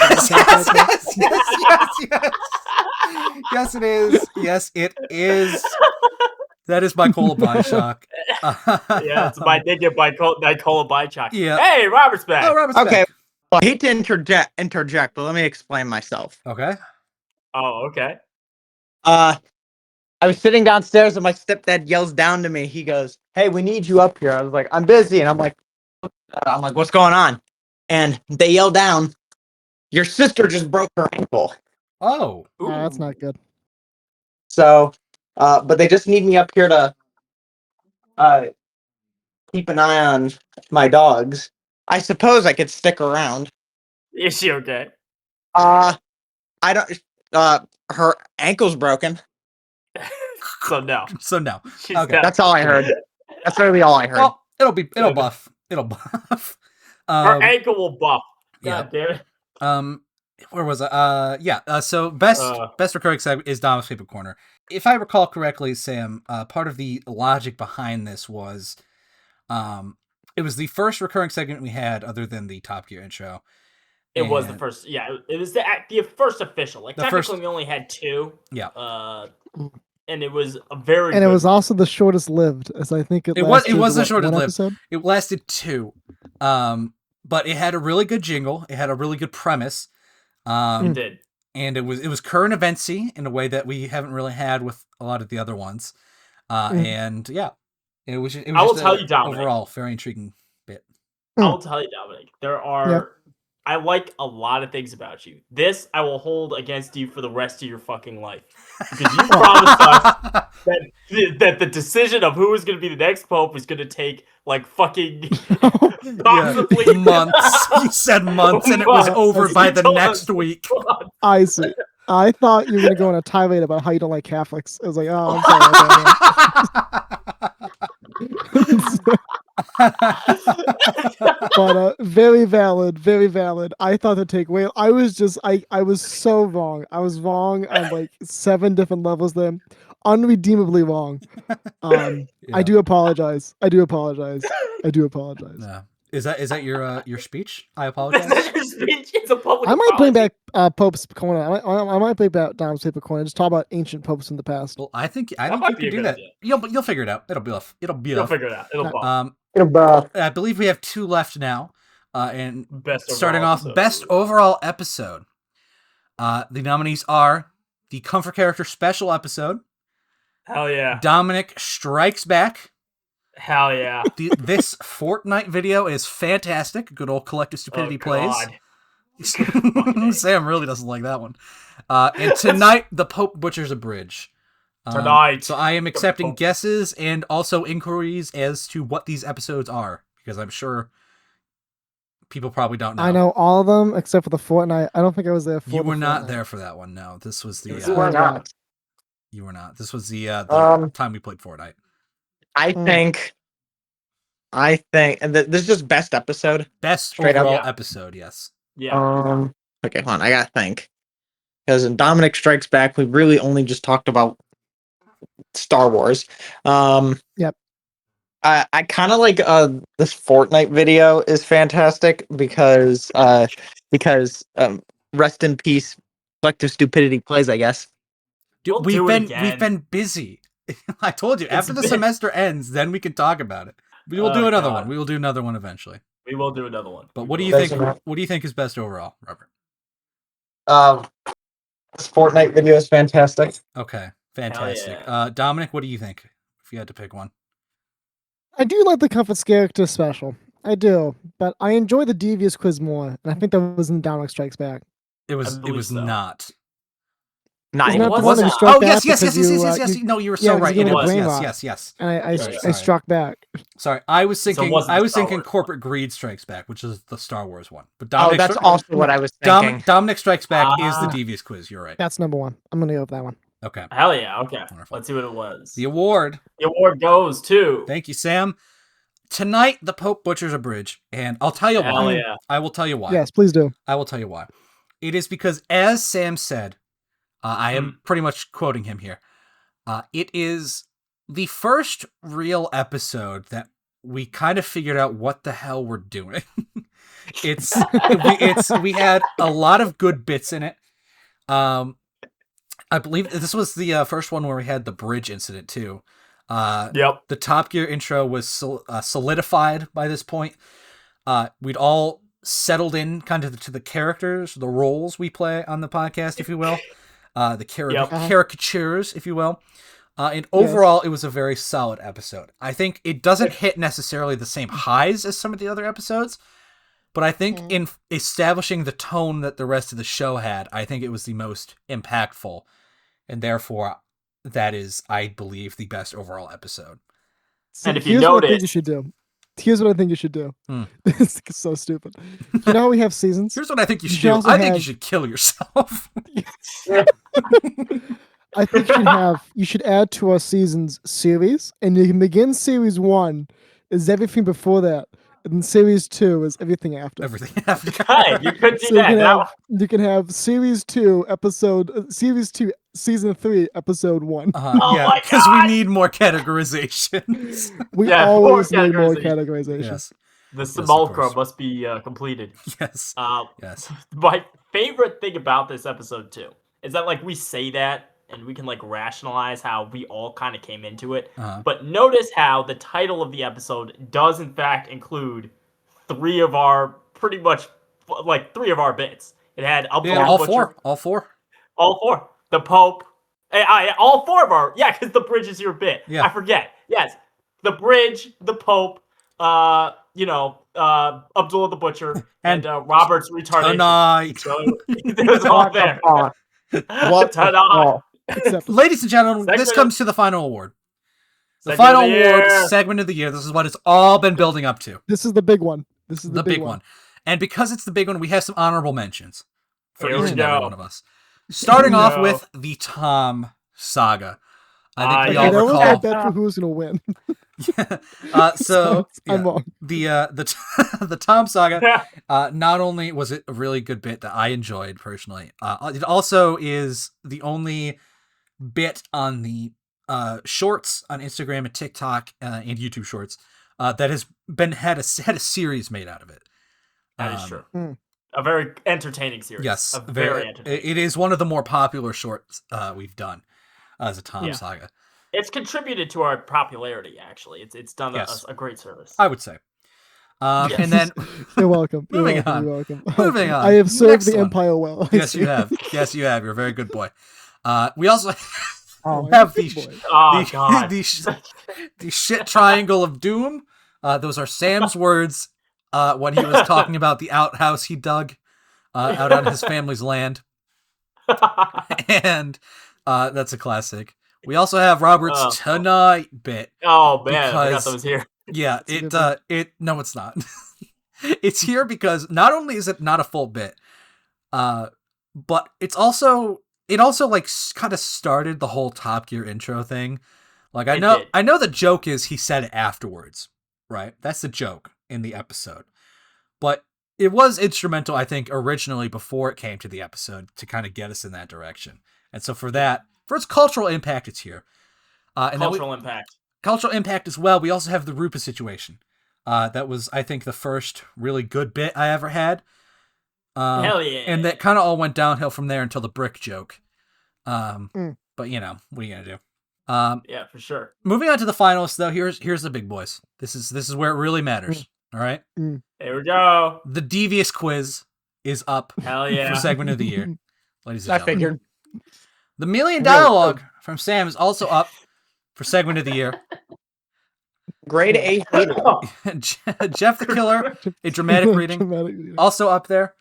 Speaker 1: it is. Yes, it is. That is bipolar Bioshock.
Speaker 4: Yeah, it's my nigga bipolar Bioshock.
Speaker 1: Yeah.
Speaker 4: Hey, Robert's back.
Speaker 1: Oh, Robert's back.
Speaker 5: Well, I hate to interject, but let me explain myself.
Speaker 1: Okay.
Speaker 4: Oh, okay.
Speaker 5: I was sitting downstairs and my stepdad yells down to me. He goes, "Hey, we need you up here." I was like, "I'm busy," and I'm like, "What's going on?" And they yell down, "Your sister just broke her ankle."
Speaker 1: Oh,
Speaker 3: that's not good.
Speaker 5: So, but they just need me up here to keep an eye on my dogs. I suppose I could stick around.
Speaker 4: Is she okay?
Speaker 5: I don't. Her ankle's broken.
Speaker 4: So no.
Speaker 1: Okay.
Speaker 5: That's all I heard. That's literally all I heard.
Speaker 1: Well, it'll buff. It'll buff.
Speaker 4: Her ankle will buff. God damn it.
Speaker 1: Where was I? So best recurring segment is Dom's Papal Corner. If I recall correctly, Sam, part of the logic behind this was, it was the first recurring segment we had other than the Top Gear intro.
Speaker 4: It was the first. Yeah, it was the first official. Like technically, we only had two.
Speaker 1: Yeah.
Speaker 4: And it was a very.
Speaker 3: And it was also the shortest lived, as I think it.
Speaker 1: It was the shortest lived.
Speaker 3: Episode?
Speaker 1: It lasted 2, but it had a really good jingle. It had a really good premise.
Speaker 4: It did.
Speaker 1: And it was current eventsy in a way that we haven't really had with a lot of the other ones. And yeah, it was. I
Speaker 4: will tell you, Dominic.
Speaker 1: Overall, very intriguing bit.
Speaker 4: I will tell you, Dominic. There are. Yep. I like a lot of things about you. This I will hold against you for the rest of your fucking life. Because you promised us that the decision of who was going to be the next pope was going to take like fucking possibly
Speaker 1: months. You said months, and it was over by the next week.
Speaker 3: I see. I thought you were going to go on a tirade about how you don't like Catholics. I was like, oh, I'm sorry. But very valid. I thought the takeaway. I was so wrong. I was wrong on like 7 different levels there. Unredeemably wrong. I do apologize.
Speaker 1: Yeah. Is that your speech? I apologize.
Speaker 4: That's your speech. It's a public.
Speaker 3: I might
Speaker 4: apology.
Speaker 3: bring back Pope's Corner. I might bring back Dom's Paper Corner. Just talk about ancient popes in the past.
Speaker 1: Well, I think
Speaker 4: That
Speaker 1: you
Speaker 4: might
Speaker 1: can
Speaker 4: be a
Speaker 1: do
Speaker 4: good
Speaker 1: that.
Speaker 4: idea.
Speaker 1: You'll figure it out. It'll be
Speaker 4: You'll figure it out. It'll pop.
Speaker 1: I believe we have 2 left now. And
Speaker 4: Best
Speaker 1: starting
Speaker 4: overall
Speaker 1: off,
Speaker 4: episode.
Speaker 1: best overall episode. The nominees are the Comfort Character Special Episode.
Speaker 4: Hell yeah.
Speaker 1: Dominic Strikes Back.
Speaker 4: Hell yeah.
Speaker 1: This Fortnite video is fantastic. Good old Collective Stupidity plays. Sam really doesn't like that one. And tonight, the Pope Butchers a Bridge.
Speaker 4: Tonight.
Speaker 1: So I am accepting guesses and also inquiries as to what these episodes are, because I'm sure people probably don't know.
Speaker 3: I know all of them except for the Fortnite. I don't think I was there for.
Speaker 1: You were not
Speaker 3: Fortnite.
Speaker 1: there for that one. No, this was the.
Speaker 5: You were not.
Speaker 1: You were not. This was the time we played Fortnite.
Speaker 5: I think, and this is just best episode.
Speaker 1: Best
Speaker 5: Straight
Speaker 1: overall
Speaker 5: up.
Speaker 1: episode, yes.
Speaker 4: Yeah.
Speaker 5: Okay, hold on. I gotta think. Because in Dominic Strikes Back, we really only just talked about Star Wars.
Speaker 3: Yep.
Speaker 5: I kind of like this Fortnite video is fantastic because rest in peace, Collective Stupidity plays, I guess.
Speaker 1: Dude, we've been busy. I told you, after the semester ends, then we can talk about it. We will do another one. We will do another one eventually.
Speaker 4: We will do another one.
Speaker 1: But what do you think? What do you think is best overall, Robert?
Speaker 5: This Fortnite video is fantastic.
Speaker 1: Okay, fantastic. Dominic, what do you think? If you had to pick one,
Speaker 3: I do like the Comfort Character Special. I do, but I enjoy the Devious Quiz more, and I think that was in Dominic Strikes Back.
Speaker 1: It was not.
Speaker 3: Isn't that the one that you struck back
Speaker 1: yes.
Speaker 3: because
Speaker 1: No, you were so right. It was. Yes.
Speaker 3: And I struck back.
Speaker 1: Sorry, I was thinking. I was thinking Corporate Greed Strikes Back, which is the Star Wars one. But Dominic
Speaker 5: that's also what I was thinking.
Speaker 1: Dominic Strikes Back is the Devious Quiz. You're right.
Speaker 3: That's number one. I'm gonna go with that one.
Speaker 1: Okay.
Speaker 4: Hell yeah. Okay.
Speaker 1: Wonderful.
Speaker 4: Let's see what it was.
Speaker 1: The award.
Speaker 4: The award goes to.
Speaker 1: Thank you, Sam. Tonight, the Pope Butchers a Bridge, and I'll tell you why.
Speaker 4: Hell yeah.
Speaker 1: I will tell you why.
Speaker 3: Yes, please do.
Speaker 1: I will tell you why. It is because, as Sam said, I am pretty much quoting him here. It is the first real episode that we kind of figured out what the hell we're doing. We had a lot of good bits in it. I believe this was the first one where we had the bridge incident too.
Speaker 4: Yep.
Speaker 1: The Top Gear intro was solidified by this point. We'd all settled in kind of to the characters, the roles we play on the podcast, if you will. The caricatures, if you will. And overall, it was a very solid episode. I think it doesn't hit necessarily the same highs as some of the other episodes, but I think in establishing the tone that the rest of the show had, I think it was the most impactful. And therefore, that is, I believe, the best overall episode.
Speaker 4: So and if you notice,
Speaker 3: what I think you should do. Here's what I think you should do. This is so stupid. You know how we have seasons?
Speaker 1: Here's what I think you should do. I think you should kill yourself.
Speaker 3: I think you should add to our seasons series, and you can begin series 1 is everything before that, and then series 2 is everything after.
Speaker 1: Everything after.
Speaker 4: Hey, you could do that.
Speaker 3: You can have series 2 season 3 episode 1.
Speaker 1: Yeah, because we need more categorizations.
Speaker 3: We always need more categorizations.
Speaker 1: Yes.
Speaker 4: The simulacrum must be completed.
Speaker 1: Yes.
Speaker 4: Yes. My favorite thing about this episode too is that like we say that and we can like rationalize how we all kind of came into it. But notice how the title of the episode does in fact include 3 of our three of our bits. It had
Speaker 1: all four.
Speaker 4: The Pope. All 4 of our because the bridge is your bit.
Speaker 1: Yeah.
Speaker 4: I forget. Yes. The bridge, the Pope, Abdullah the Butcher, and Robert's retardation.
Speaker 1: Tonight.
Speaker 4: So it was all there.
Speaker 1: Ladies and gentlemen, this comes to the final award. The final award, segment of the year. This is what it's all been building up to.
Speaker 3: This is the big one. This is
Speaker 1: the big one. And because it's the big one, we have some honorable mentions for each and every one of us. Starting off with the Tom saga. I think we all recall.
Speaker 3: I bet for who's gonna win.
Speaker 1: I'm wrong. The Tom saga. Not only was it a really good bit that I enjoyed personally, it also is the only bit on the shorts on Instagram and TikTok and YouTube Shorts that has had a series made out of it.
Speaker 4: That is true. A very entertaining series.
Speaker 1: Yes,
Speaker 4: very entertaining.
Speaker 1: It is one of the more popular shorts we've done as a Tom saga.
Speaker 4: It's contributed to our popularity. Actually, it's done a great service.
Speaker 1: I would say. And then
Speaker 3: you're welcome.
Speaker 1: Moving on. Moving on.
Speaker 3: I have served
Speaker 1: Next
Speaker 3: the
Speaker 1: one.
Speaker 3: empire well.
Speaker 1: Yes, you have. Yes, you have. You're a very good boy. We also
Speaker 3: Oh,
Speaker 1: have
Speaker 3: God.
Speaker 1: the shit triangle of doom. Those are Sam's words when he was talking about the outhouse he dug out on his family's land. And that's a classic. We also have Robert's tonight bit.
Speaker 4: Oh man, I forgot that was here.
Speaker 1: Yeah, no, it's not. It's here because not only is it not a full bit, but it also like kind of started the whole Top Gear intro thing. Like I know the joke is he said it afterwards, right? That's the joke in the episode. But it was instrumental, I think, originally before it came to the episode to kind of get us in that direction. And so for its cultural impact, it's here.
Speaker 4: Cultural impact.
Speaker 1: Cultural impact as well. We also have the Rupa situation. That was, I think, the first really good bit I ever had.
Speaker 4: Hell yeah.
Speaker 1: And that kind of all went downhill from there until the brick joke. But, what are you going to do?
Speaker 4: Yeah, for sure.
Speaker 1: Moving on to the finalists, though, here's the big boys. This is where it really matters. All right?
Speaker 4: Here we go.
Speaker 1: The Devious Quiz is up
Speaker 4: Hell yeah.
Speaker 1: for segment of the year. Ladies and
Speaker 5: I
Speaker 1: gentlemen.
Speaker 5: figured.
Speaker 1: The Million Dialogue from Sam is also up for segment of the year.
Speaker 5: Grade A.
Speaker 1: Jeff the Killer, a dramatic reading, also up there.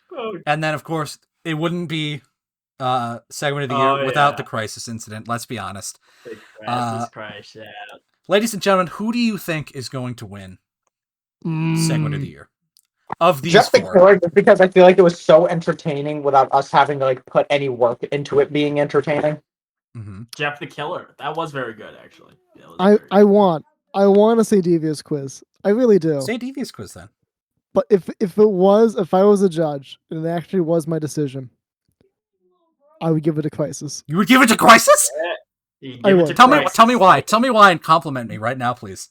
Speaker 1: And then, of course, it wouldn't be segment of the year without the Crisis incident. Let's be honest.
Speaker 4: The Crisis, yeah.
Speaker 1: Ladies and gentlemen, who do you think is going to win segment of the year? Of these
Speaker 5: Jeff the
Speaker 1: four.
Speaker 5: Killer, just because I feel like it was so entertaining without us having to like put any work into it being entertaining.
Speaker 1: Mm-hmm.
Speaker 4: Jeff the Killer. That was very good, actually.
Speaker 3: I want to say Devious Quiz. I really do.
Speaker 1: Say Devious Quiz then.
Speaker 3: But if I was a judge and it actually was my decision, I would give it a Crisis.
Speaker 1: You would give it to Crisis?
Speaker 3: I would.
Speaker 1: Tell me why. Tell me why and compliment me right now, please.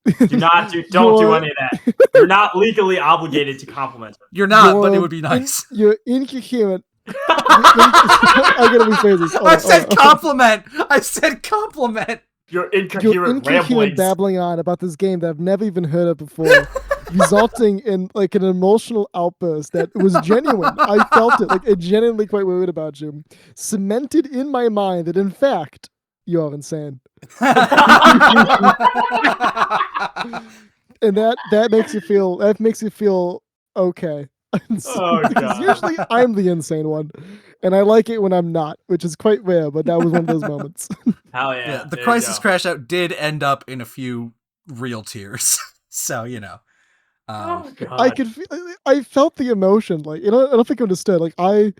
Speaker 4: Don't do any of that. You're not legally obligated to compliment her.
Speaker 1: You're not, but it would be nice.
Speaker 3: You're incoherent. I'm gonna rephrase this.
Speaker 1: I said compliment. I said compliment.
Speaker 4: You're incoherent
Speaker 3: babbling on about this game that I've never even heard of before, resulting in like an emotional outburst that was genuine. I felt it, like I genuinely quite worried about you. Cemented in my mind that in fact you are insane. And that makes you feel okay.
Speaker 4: Oh, God.
Speaker 3: Usually I'm the insane one, and I like it when I'm not, which is quite rare. But that was one of those moments.
Speaker 4: Hell yeah!
Speaker 1: The Crisis Crash Out did end up in a few real tears, so
Speaker 4: oh, God.
Speaker 3: I felt the emotion. Like I don't think I understood. Like I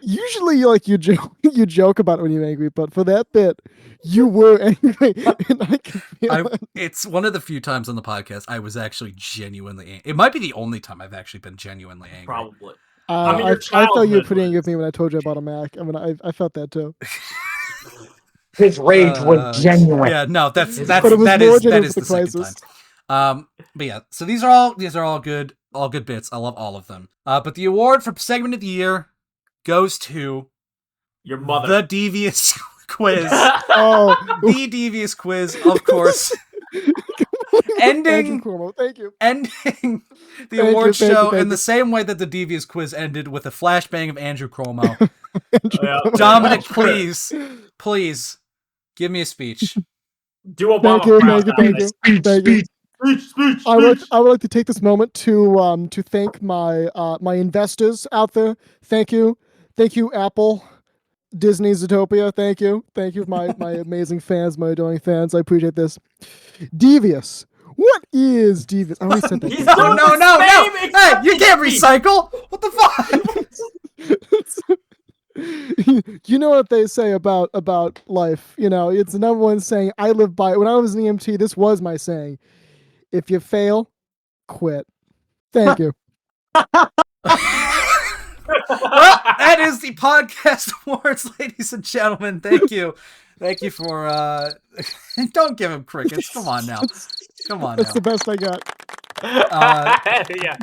Speaker 3: usually like you joke about it when you're angry, but for that bit, you were angry, and I can feel it.
Speaker 1: It's one of the few times on the podcast I was actually genuinely angry. It might be the only time I've actually been genuinely angry.
Speaker 4: Probably.
Speaker 3: I felt you were pretty angry with me when I told you about a Mac. I mean, I felt that too.
Speaker 5: His rage was genuine.
Speaker 1: Yeah, no, that is the second time. But yeah, so these are all good bits. I love all of them. But the award for segment of the year goes to
Speaker 4: your mother.
Speaker 1: The Devious Quiz. The Devious Quiz, of course. Ending the award show in the same way that the Devious Quiz ended, with a flashbang of Andrew Cuomo. Dominic, please give me a speech.
Speaker 4: Do Obama.
Speaker 3: Thank you. Speech. I would like to take this moment to thank my my investors out there. Thank you, Apple, Disney, Zootopia. Thank you, my amazing fans, my adoring fans. I appreciate this. Devious. What is devious? I already said that.
Speaker 1: No. Hey, you can't recycle. What the
Speaker 3: fuck? You know what they say about life. It's the number one saying I live by. When I was an EMT, this was my saying. If you fail, quit. Thank you.
Speaker 1: Well, that is the podcast awards, ladies and gentlemen. Thank you for don't give him crickets. Come on now. Come on
Speaker 3: That's
Speaker 1: now.
Speaker 3: the best I got.
Speaker 4: Yeah.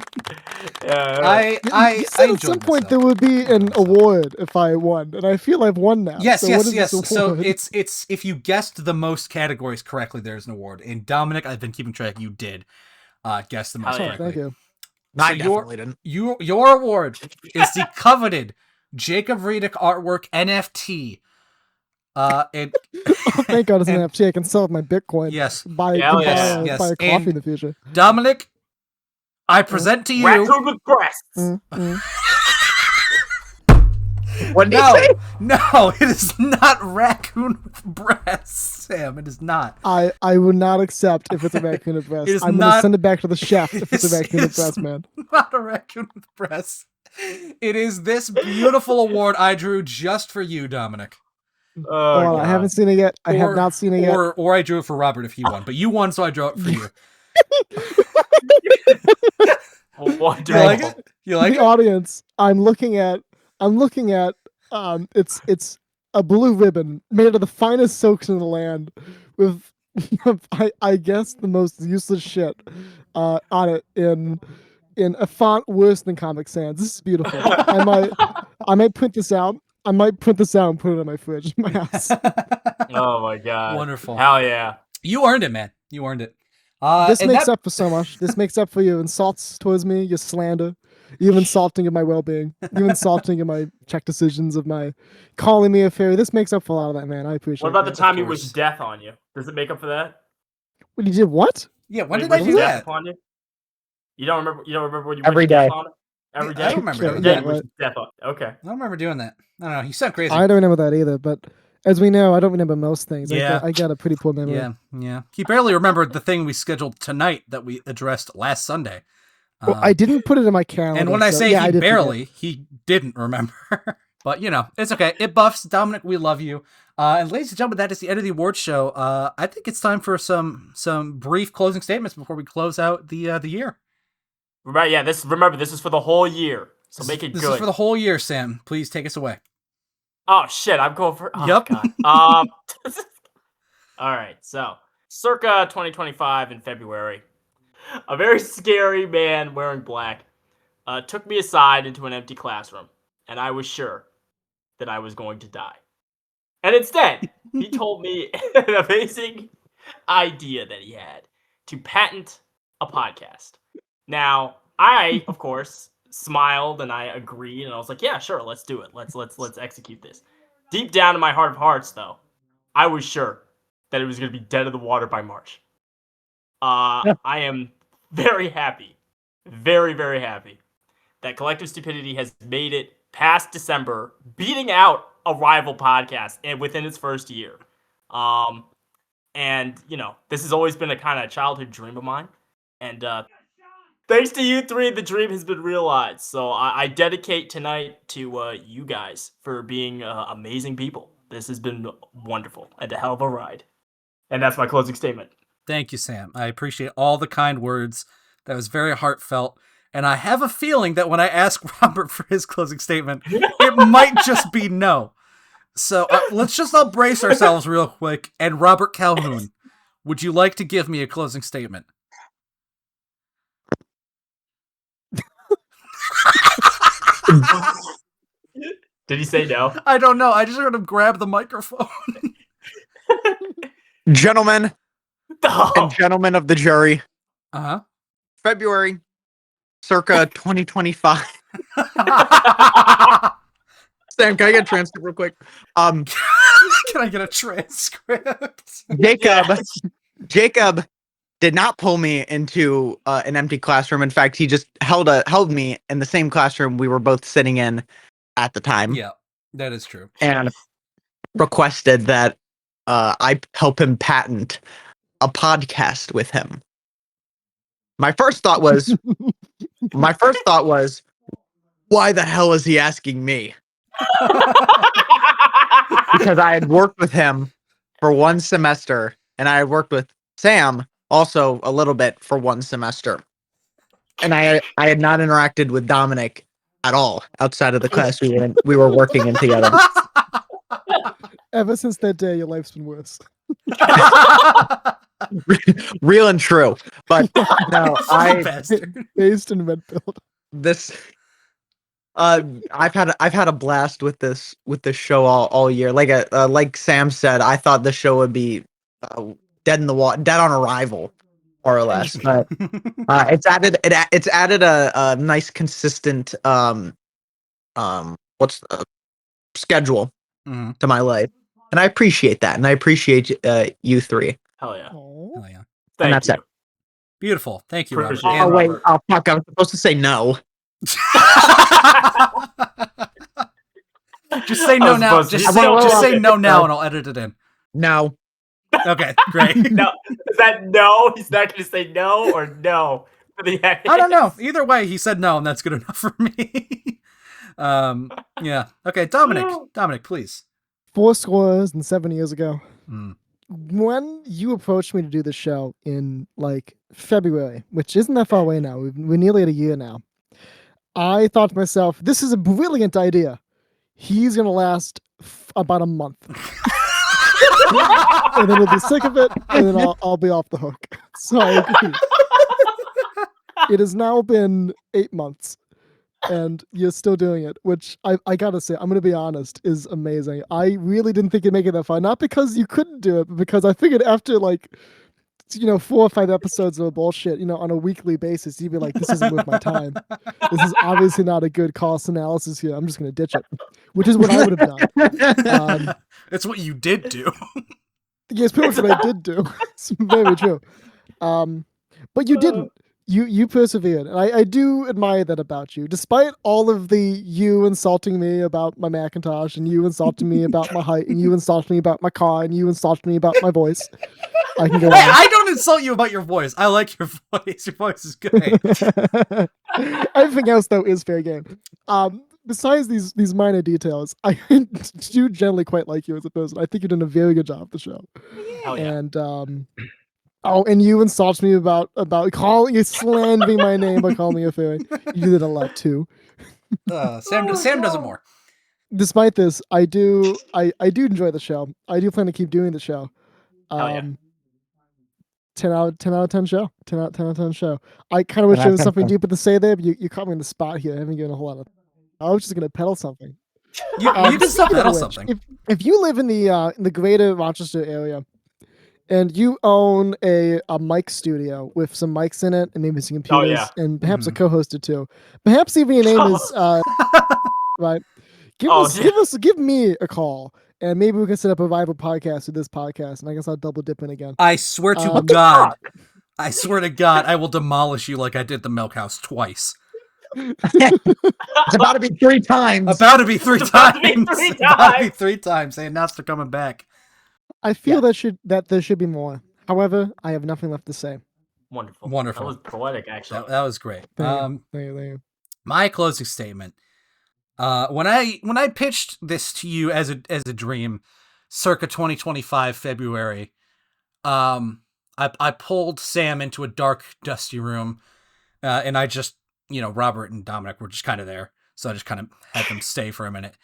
Speaker 1: I
Speaker 3: You said at
Speaker 1: enjoyed
Speaker 3: some point
Speaker 1: myself.
Speaker 3: there would be an award if I won, and I feel I've won now.
Speaker 1: Yes,
Speaker 3: so
Speaker 1: yes,
Speaker 3: what is
Speaker 1: yes.
Speaker 3: This
Speaker 1: So
Speaker 3: award?
Speaker 1: it's if you guessed the most categories correctly, there's an award. And Dominic, I've been keeping track. You did guess the most correctly.
Speaker 3: Thank you.
Speaker 5: I definitely didn't.
Speaker 1: Your award is the coveted Jacob Redick artwork NFT. And
Speaker 3: Thank God it's an NFT. I can sell my Bitcoin.
Speaker 1: Yes.
Speaker 3: Buy
Speaker 1: Yes.
Speaker 3: buy a coffee
Speaker 1: And
Speaker 3: in the future.
Speaker 1: Dominic, I present to you.
Speaker 4: Raccoon with breasts.
Speaker 5: What did he say?
Speaker 1: No, it is not raccoon with breasts, Sam. It is not.
Speaker 3: I would not accept if it's a raccoon with breasts.
Speaker 1: It is
Speaker 3: I'm
Speaker 1: not-
Speaker 3: gonna send it back to the chef if it's a raccoon with
Speaker 1: It's
Speaker 3: breasts, man.
Speaker 1: Not a raccoon with breasts. It is this beautiful award I drew just for you, Dominic.
Speaker 3: Oh, I haven't seen it yet. I have not seen it yet.
Speaker 1: Or I drew it for Robert if he won. But you won, so I drew it for you.
Speaker 4: Wonderful.
Speaker 1: You like it? You like
Speaker 3: the
Speaker 1: it?
Speaker 3: audience, I'm looking at it's a blue ribbon made of the finest silks in the land with I guess the most useless shit on it in a font worse than Comic Sans. This is beautiful. I might print this out. I might print this out and put it on my fridge in my house.
Speaker 4: Oh my god.
Speaker 1: Wonderful.
Speaker 4: Hell yeah.
Speaker 1: You earned it, man. You earned it.
Speaker 3: This makes up for so much. This makes up for your insults towards me, your slander, you insulting of my well-being, you insulting of my check decisions, of my calling me a fairy. This makes up for a lot of that, man. I appreciate it.
Speaker 4: What about the
Speaker 3: man.
Speaker 4: time he wished death on you? Does it make up for that?
Speaker 3: When you did what?
Speaker 1: Yeah, when
Speaker 4: He
Speaker 1: did I
Speaker 4: wished
Speaker 1: do
Speaker 4: death
Speaker 1: that?
Speaker 4: upon you? You don't remember? You don't remember when you
Speaker 5: Every
Speaker 4: wished death
Speaker 5: day.
Speaker 4: on him? Every
Speaker 1: I
Speaker 4: day.
Speaker 1: don't remember doing
Speaker 4: Every day
Speaker 1: that.
Speaker 4: you wished death on. Okay.
Speaker 1: I don't remember doing that. I don't know. You sound crazy.
Speaker 3: I don't remember that either, but as we know, I don't remember most things.
Speaker 1: Yeah.
Speaker 3: I got a pretty poor memory.
Speaker 1: Yeah. He barely remembered the thing we scheduled tonight that we addressed last Sunday.
Speaker 3: Well, I didn't put it in my calendar.
Speaker 1: And when I
Speaker 3: so,
Speaker 1: say
Speaker 3: yeah, I
Speaker 1: he
Speaker 3: did forget.
Speaker 1: barely, he didn't remember. But, it's okay. It buffs. Dominic, we love you. And ladies and gentlemen, that is the end of the award show. I think it's time for some brief closing statements before we close out the year.
Speaker 4: Right, yeah, this is for the whole year. So make it
Speaker 1: This
Speaker 4: good.
Speaker 1: is for the whole year, Sam. Please take us away.
Speaker 4: Oh shit, I'm going for
Speaker 1: Yep.
Speaker 4: God. All right, so circa 2025 in February, a very scary man wearing black took me aside into an empty classroom, and I was sure that I was going to die. And instead, he told me an amazing idea that he had to patent a podcast. Now, I, of course, smiled and I agreed, and I was like, "Yeah, sure, let's do it. Let's execute this." Deep down in my heart of hearts, though, I was sure that it was going to be dead in the water by March. I am very happy, very, very happy that Collective Stupidity has made it past December, beating out a rival podcast and within its first year. And this has always been a kind of childhood dream of mine, and thanks to you three, the dream has been realized. So I dedicate tonight to you guys for being amazing people. This has been wonderful and a hell of a ride. And that's my closing statement.
Speaker 1: Thank you, Sam. I appreciate all the kind words. That was very heartfelt. And I have a feeling that when I ask Robert for his closing statement, it might just be no. So let's just all brace ourselves real quick. And Robert Calhoun, would you like to give me a closing statement?
Speaker 4: Did he say no?
Speaker 1: I don't know. I just heard him grab the microphone.
Speaker 5: Gentlemen and gentlemen of the jury.
Speaker 1: Uh-huh.
Speaker 5: February, circa 2025. Sam, can I get a transcript real quick?
Speaker 1: Can I get a transcript?
Speaker 5: Jacob did not pull me into an empty classroom. In fact, he just held me in the same classroom we were both sitting in at the time.
Speaker 1: Yeah, that is true.
Speaker 5: And requested that I help him patent a podcast with him. My first thought was, why the hell is he asking me? Because I had worked with him for one semester, and I had worked with Sam also a little bit for one semester. And I had not interacted with Dominic at all outside of the class we were working in together.
Speaker 3: Ever since that day, your life's been worse.
Speaker 5: Real and true. But no,
Speaker 3: based in red pilled.
Speaker 5: This I've had a blast with this show all year. Like Sam said, I thought the show would be dead on arrival, more or less. But it's added a nice consistent schedule to my life, and I appreciate that, and I appreciate you three.
Speaker 4: Hell yeah.
Speaker 1: Hell yeah.
Speaker 5: And that's it.
Speaker 1: Beautiful. Thank you, Robert.
Speaker 5: Oh wait, oh fuck! I was supposed to say no.
Speaker 1: Just say no now. Just say no now, and I'll edit it in.
Speaker 5: No.
Speaker 1: Okay, great.
Speaker 4: No, is that no? He's not going to say no or no.
Speaker 1: I don't know. Either way, he said no, and that's good enough for me. Yeah. Okay, Dominic, please.
Speaker 3: 7 years ago, when you approached me to do the show in like February, which isn't that far away now, we're nearly at a year now, I thought to myself, this is a brilliant idea. He's going to last about a month. And then he'll be sick of it, and then I'll be off the hook. So I agree. It has now been 8 months, and you're still doing it, which I gotta say, I'm gonna be honest, is amazing. I really didn't think you'd make it that far. Not because you couldn't do it, but because I figured after 4 or 5 episodes of bullshit, on a weekly basis, you'd be like, this isn't worth my time. This is obviously not a good cost analysis here. I'm just going to ditch it, which is what I would have done.
Speaker 1: It's what you did do.
Speaker 3: Yes, pretty much what I did do. It's very true. But you didn't. You persevered, and I do admire that about you. Despite all of you insulting me about my Macintosh, and you insulting me about my height, and you insulting me about my car, and you insulting me about my voice, I can go on.
Speaker 1: I don't insult you about your voice. I like your voice. Your voice is great.
Speaker 3: Everything else, though, is fair game. Besides these minor details, I do generally quite like you as a person. I think you've done a very good job of the show.
Speaker 4: Hell yeah.
Speaker 3: And and you insult me about calling you slandering my name by calling me a fairy. You did it a lot too.
Speaker 1: Sam does it more.
Speaker 3: Despite this, I do enjoy the show. I do plan to keep doing the show. 10 out of 10 show. 10 out of 10 show. I kind of wish there was something deeper to say there, but you caught me in the spot here. I haven't given a whole lot of. I was just gonna peddle something.
Speaker 1: You can still peddle something.
Speaker 3: If you live in the greater Rochester area, and you own a mic studio with some mics in it and maybe some computers and perhaps a co-host or two. Perhaps even your name is right. Give me a call, and maybe we can set up a rival podcast with this podcast, and I guess I'll double dip in again.
Speaker 1: I swear to God, I will demolish you like I did the Milk House twice.
Speaker 5: It's about to be 3 times.
Speaker 1: About to be 3 times. They announced they're coming back.
Speaker 3: I feel that there should be more. However, I have nothing left to say.
Speaker 4: Wonderful.
Speaker 1: That
Speaker 4: was poetic, actually.
Speaker 1: That was great.
Speaker 3: Thank you.
Speaker 1: My closing statement. When I pitched this to you as a dream, circa 2025 February, I pulled Sam into a dark, dusty room, and I just, Robert and Dominic were just kind of there, so I just kind of had them stay for a minute.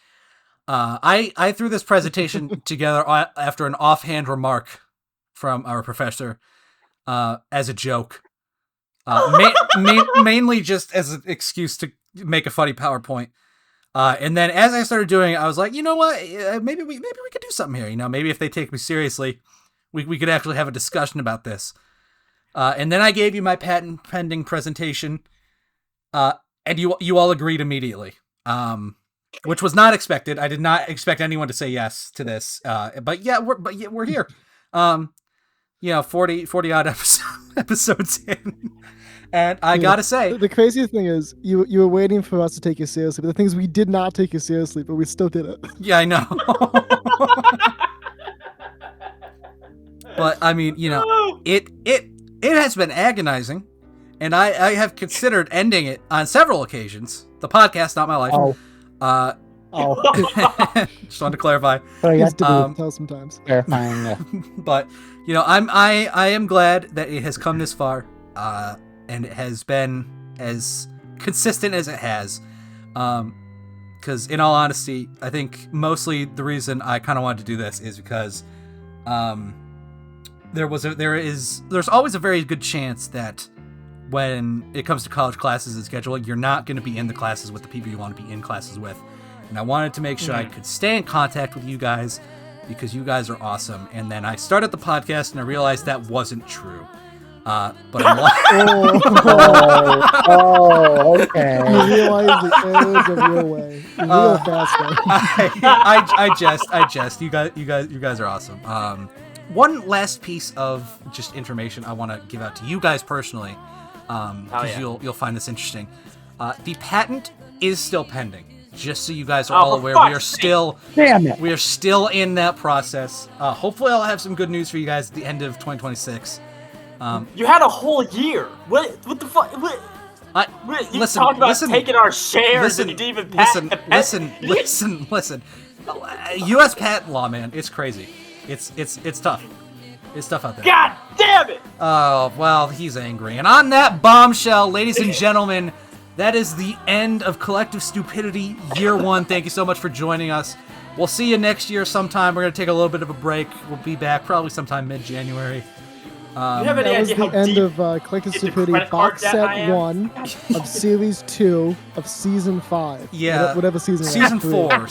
Speaker 1: I threw this presentation together after an offhand remark from our professor, as a joke, mainly just as an excuse to make a funny PowerPoint. And then as I started doing it, I was like, you know what? Maybe we could do something here. Maybe if they take me seriously, we could actually have a discussion about this. And then I gave you my patent pending presentation, and you all agreed immediately. Which was not expected. I did not expect anyone to say yes to this. But we're here. 40 odd episodes in. And I gotta say,
Speaker 3: the craziest thing is you were waiting for us to take you seriously, but the thing is we did not take you seriously, but we still did it.
Speaker 1: Yeah, I know. But I mean, it has been agonizing, and I have considered ending it on several occasions. The podcast, not my life. Just wanted to clarify.
Speaker 3: Tell sometimes.
Speaker 5: Clarifying, yeah.
Speaker 1: But I am glad that it has come this far, and it has been as consistent as it has. Because in all honesty, I think mostly the reason I kind of wanted to do this is because, there's always a very good chance that when it comes to college classes and scheduling, you're not going to be in the classes with the people you want to be in classes with. And I wanted to make sure I could stay in contact with you guys because you guys are awesome. And then I started the podcast and I realized that wasn't true. But I'm
Speaker 2: okay.
Speaker 3: You realize the errors of your way. Real fast though.
Speaker 1: I jest. You guys are awesome. One last piece of just information I want to give out to you guys personally, because you'll find this interesting. The patent is still pending. Just so you guys are all aware, we are still in that process. Hopefully, I'll have some good news for you guys at the end of 2026.
Speaker 4: You had a whole year. What the fuck? You talked about taking our shares and you didn't even patent the patent.
Speaker 1: Listen. U.S. patent law, man, it's crazy. It's tough. It's tough out there.
Speaker 4: God damn it!
Speaker 1: Oh, well, he's angry. And on that bombshell, ladies and gentlemen, that is the end of Collective Stupidity Year 1. Thank you so much for joining us. We'll see you next year sometime. We're going to take a little bit of a break. We'll be back probably sometime mid-January.
Speaker 4: You have any
Speaker 3: that was
Speaker 4: idea
Speaker 3: the end of Collective Stupidity Box Set 1 of Series 2 of Season 5.
Speaker 1: Yeah.
Speaker 3: Whatever season it
Speaker 1: Season
Speaker 3: was.
Speaker 1: 4.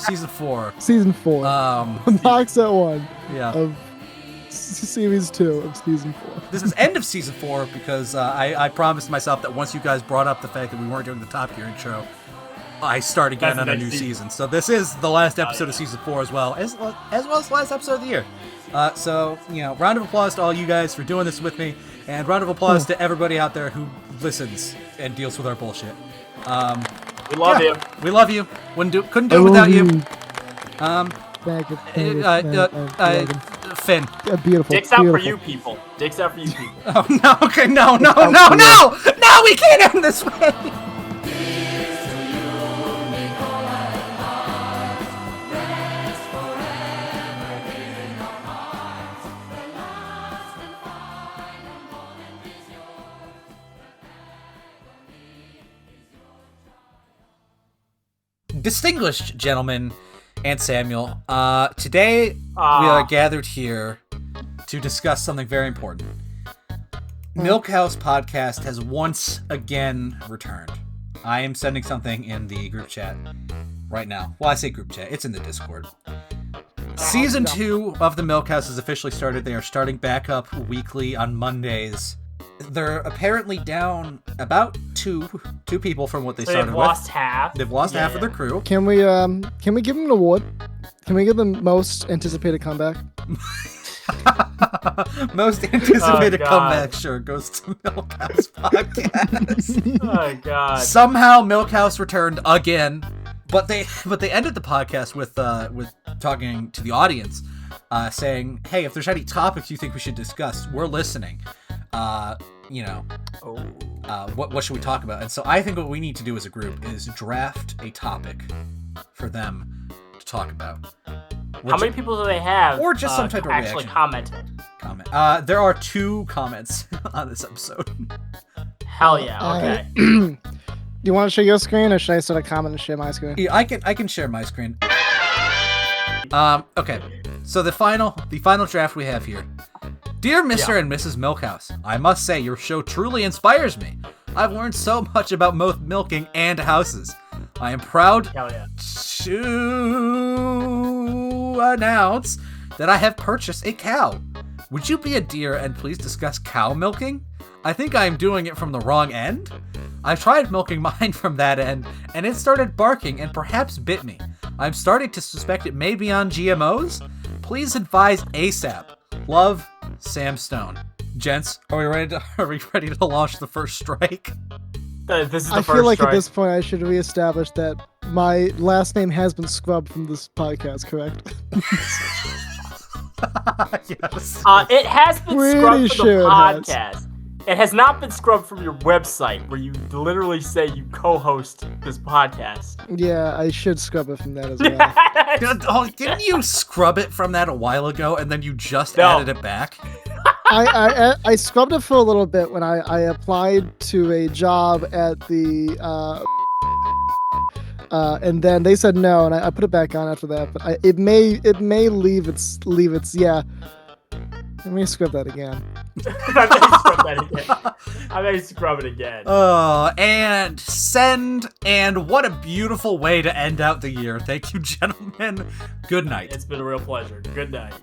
Speaker 3: Season 4. Box Set 1 of Series 2 of Season 4.
Speaker 1: This is end of Season 4 because I promised myself that once you guys brought up the fact that we weren't doing the Top Gear intro, I start again on a new season. So this is the last episode of Season 4 as well as the last episode of the year. So, round of applause to all you guys for doing this with me, and round of applause to everybody out there who listens and deals with our bullshit.
Speaker 4: We love you.
Speaker 1: We love you. Couldn't do it without you. Finn.
Speaker 3: Beautiful.
Speaker 4: Dicks out for you people. Dicks out for you people.
Speaker 1: Oh, no. Okay, no. No, we can't end this way. Distinguished gentlemen and Samuel, today we are gathered here to discuss something very important. Milkhouse Podcast has once again returned. I am sending something in the group chat right now. Well, I say group chat. It's in the Discord. Season 2 of the Milkhouse has officially started. They are starting back up weekly on Mondays. They're apparently down about two people from what they started with.
Speaker 4: They've lost half.
Speaker 1: They've lost half of their crew.
Speaker 3: Can we give them an award? Can we give them most anticipated comeback?
Speaker 1: Most anticipated comeback, sure, goes to Milkhouse Podcast.
Speaker 4: Oh god.
Speaker 1: Somehow Milkhouse returned again, but they ended the podcast with talking to the audience, saying, "Hey, if there's any topics you think we should discuss, we're listening. What should we talk about?" And so I think what we need to do as a group is draft a topic for them to talk about.
Speaker 4: How many people do they have?
Speaker 1: Or just some type of
Speaker 4: actually
Speaker 1: reaction. Comment. There are 2 comments on this episode.
Speaker 4: Hell yeah. Okay.
Speaker 3: Do you want to share your screen, or should I start a comment and share my screen?
Speaker 1: Yeah, I can share my screen. Okay. So the final draft we have here. Dear Mr. and Mrs. Milkhouse, I must say your show truly inspires me. I've learned so much about both milking and houses. I am proud to announce that I have purchased a cow. Would you be a dear and please discuss cow milking? I think I am doing it from the wrong end. I tried milking mine from that end, and it started barking and perhaps bit me. I'm starting to suspect it may be on GMOs. Please advise ASAP. Love, Sam Stone. Gents, are we ready to launch the first strike?
Speaker 4: This is the
Speaker 3: I
Speaker 4: first
Speaker 3: feel like
Speaker 4: strike.
Speaker 3: at this point I should reestablish that my last name has been scrubbed from this podcast, correct?
Speaker 1: Yes.
Speaker 4: It has been
Speaker 3: Pretty
Speaker 4: scrubbed from
Speaker 3: sure
Speaker 4: the
Speaker 3: it has.
Speaker 4: podcast. It has not been scrubbed from your website, where you literally say you co-host this podcast.
Speaker 3: Yeah, I should scrub it from that as well.
Speaker 1: Didn't you scrub it from that a while ago and then you just added it back?
Speaker 3: I scrubbed it for a little bit when I applied to a job at the and then they said no, and I put it back on after that. But it may leave its Let me scrub that again.
Speaker 4: I may scrub it again.
Speaker 1: And send, and what a beautiful way to end out the year. Thank you, gentlemen. Good night.
Speaker 4: It's been a real pleasure. Good night.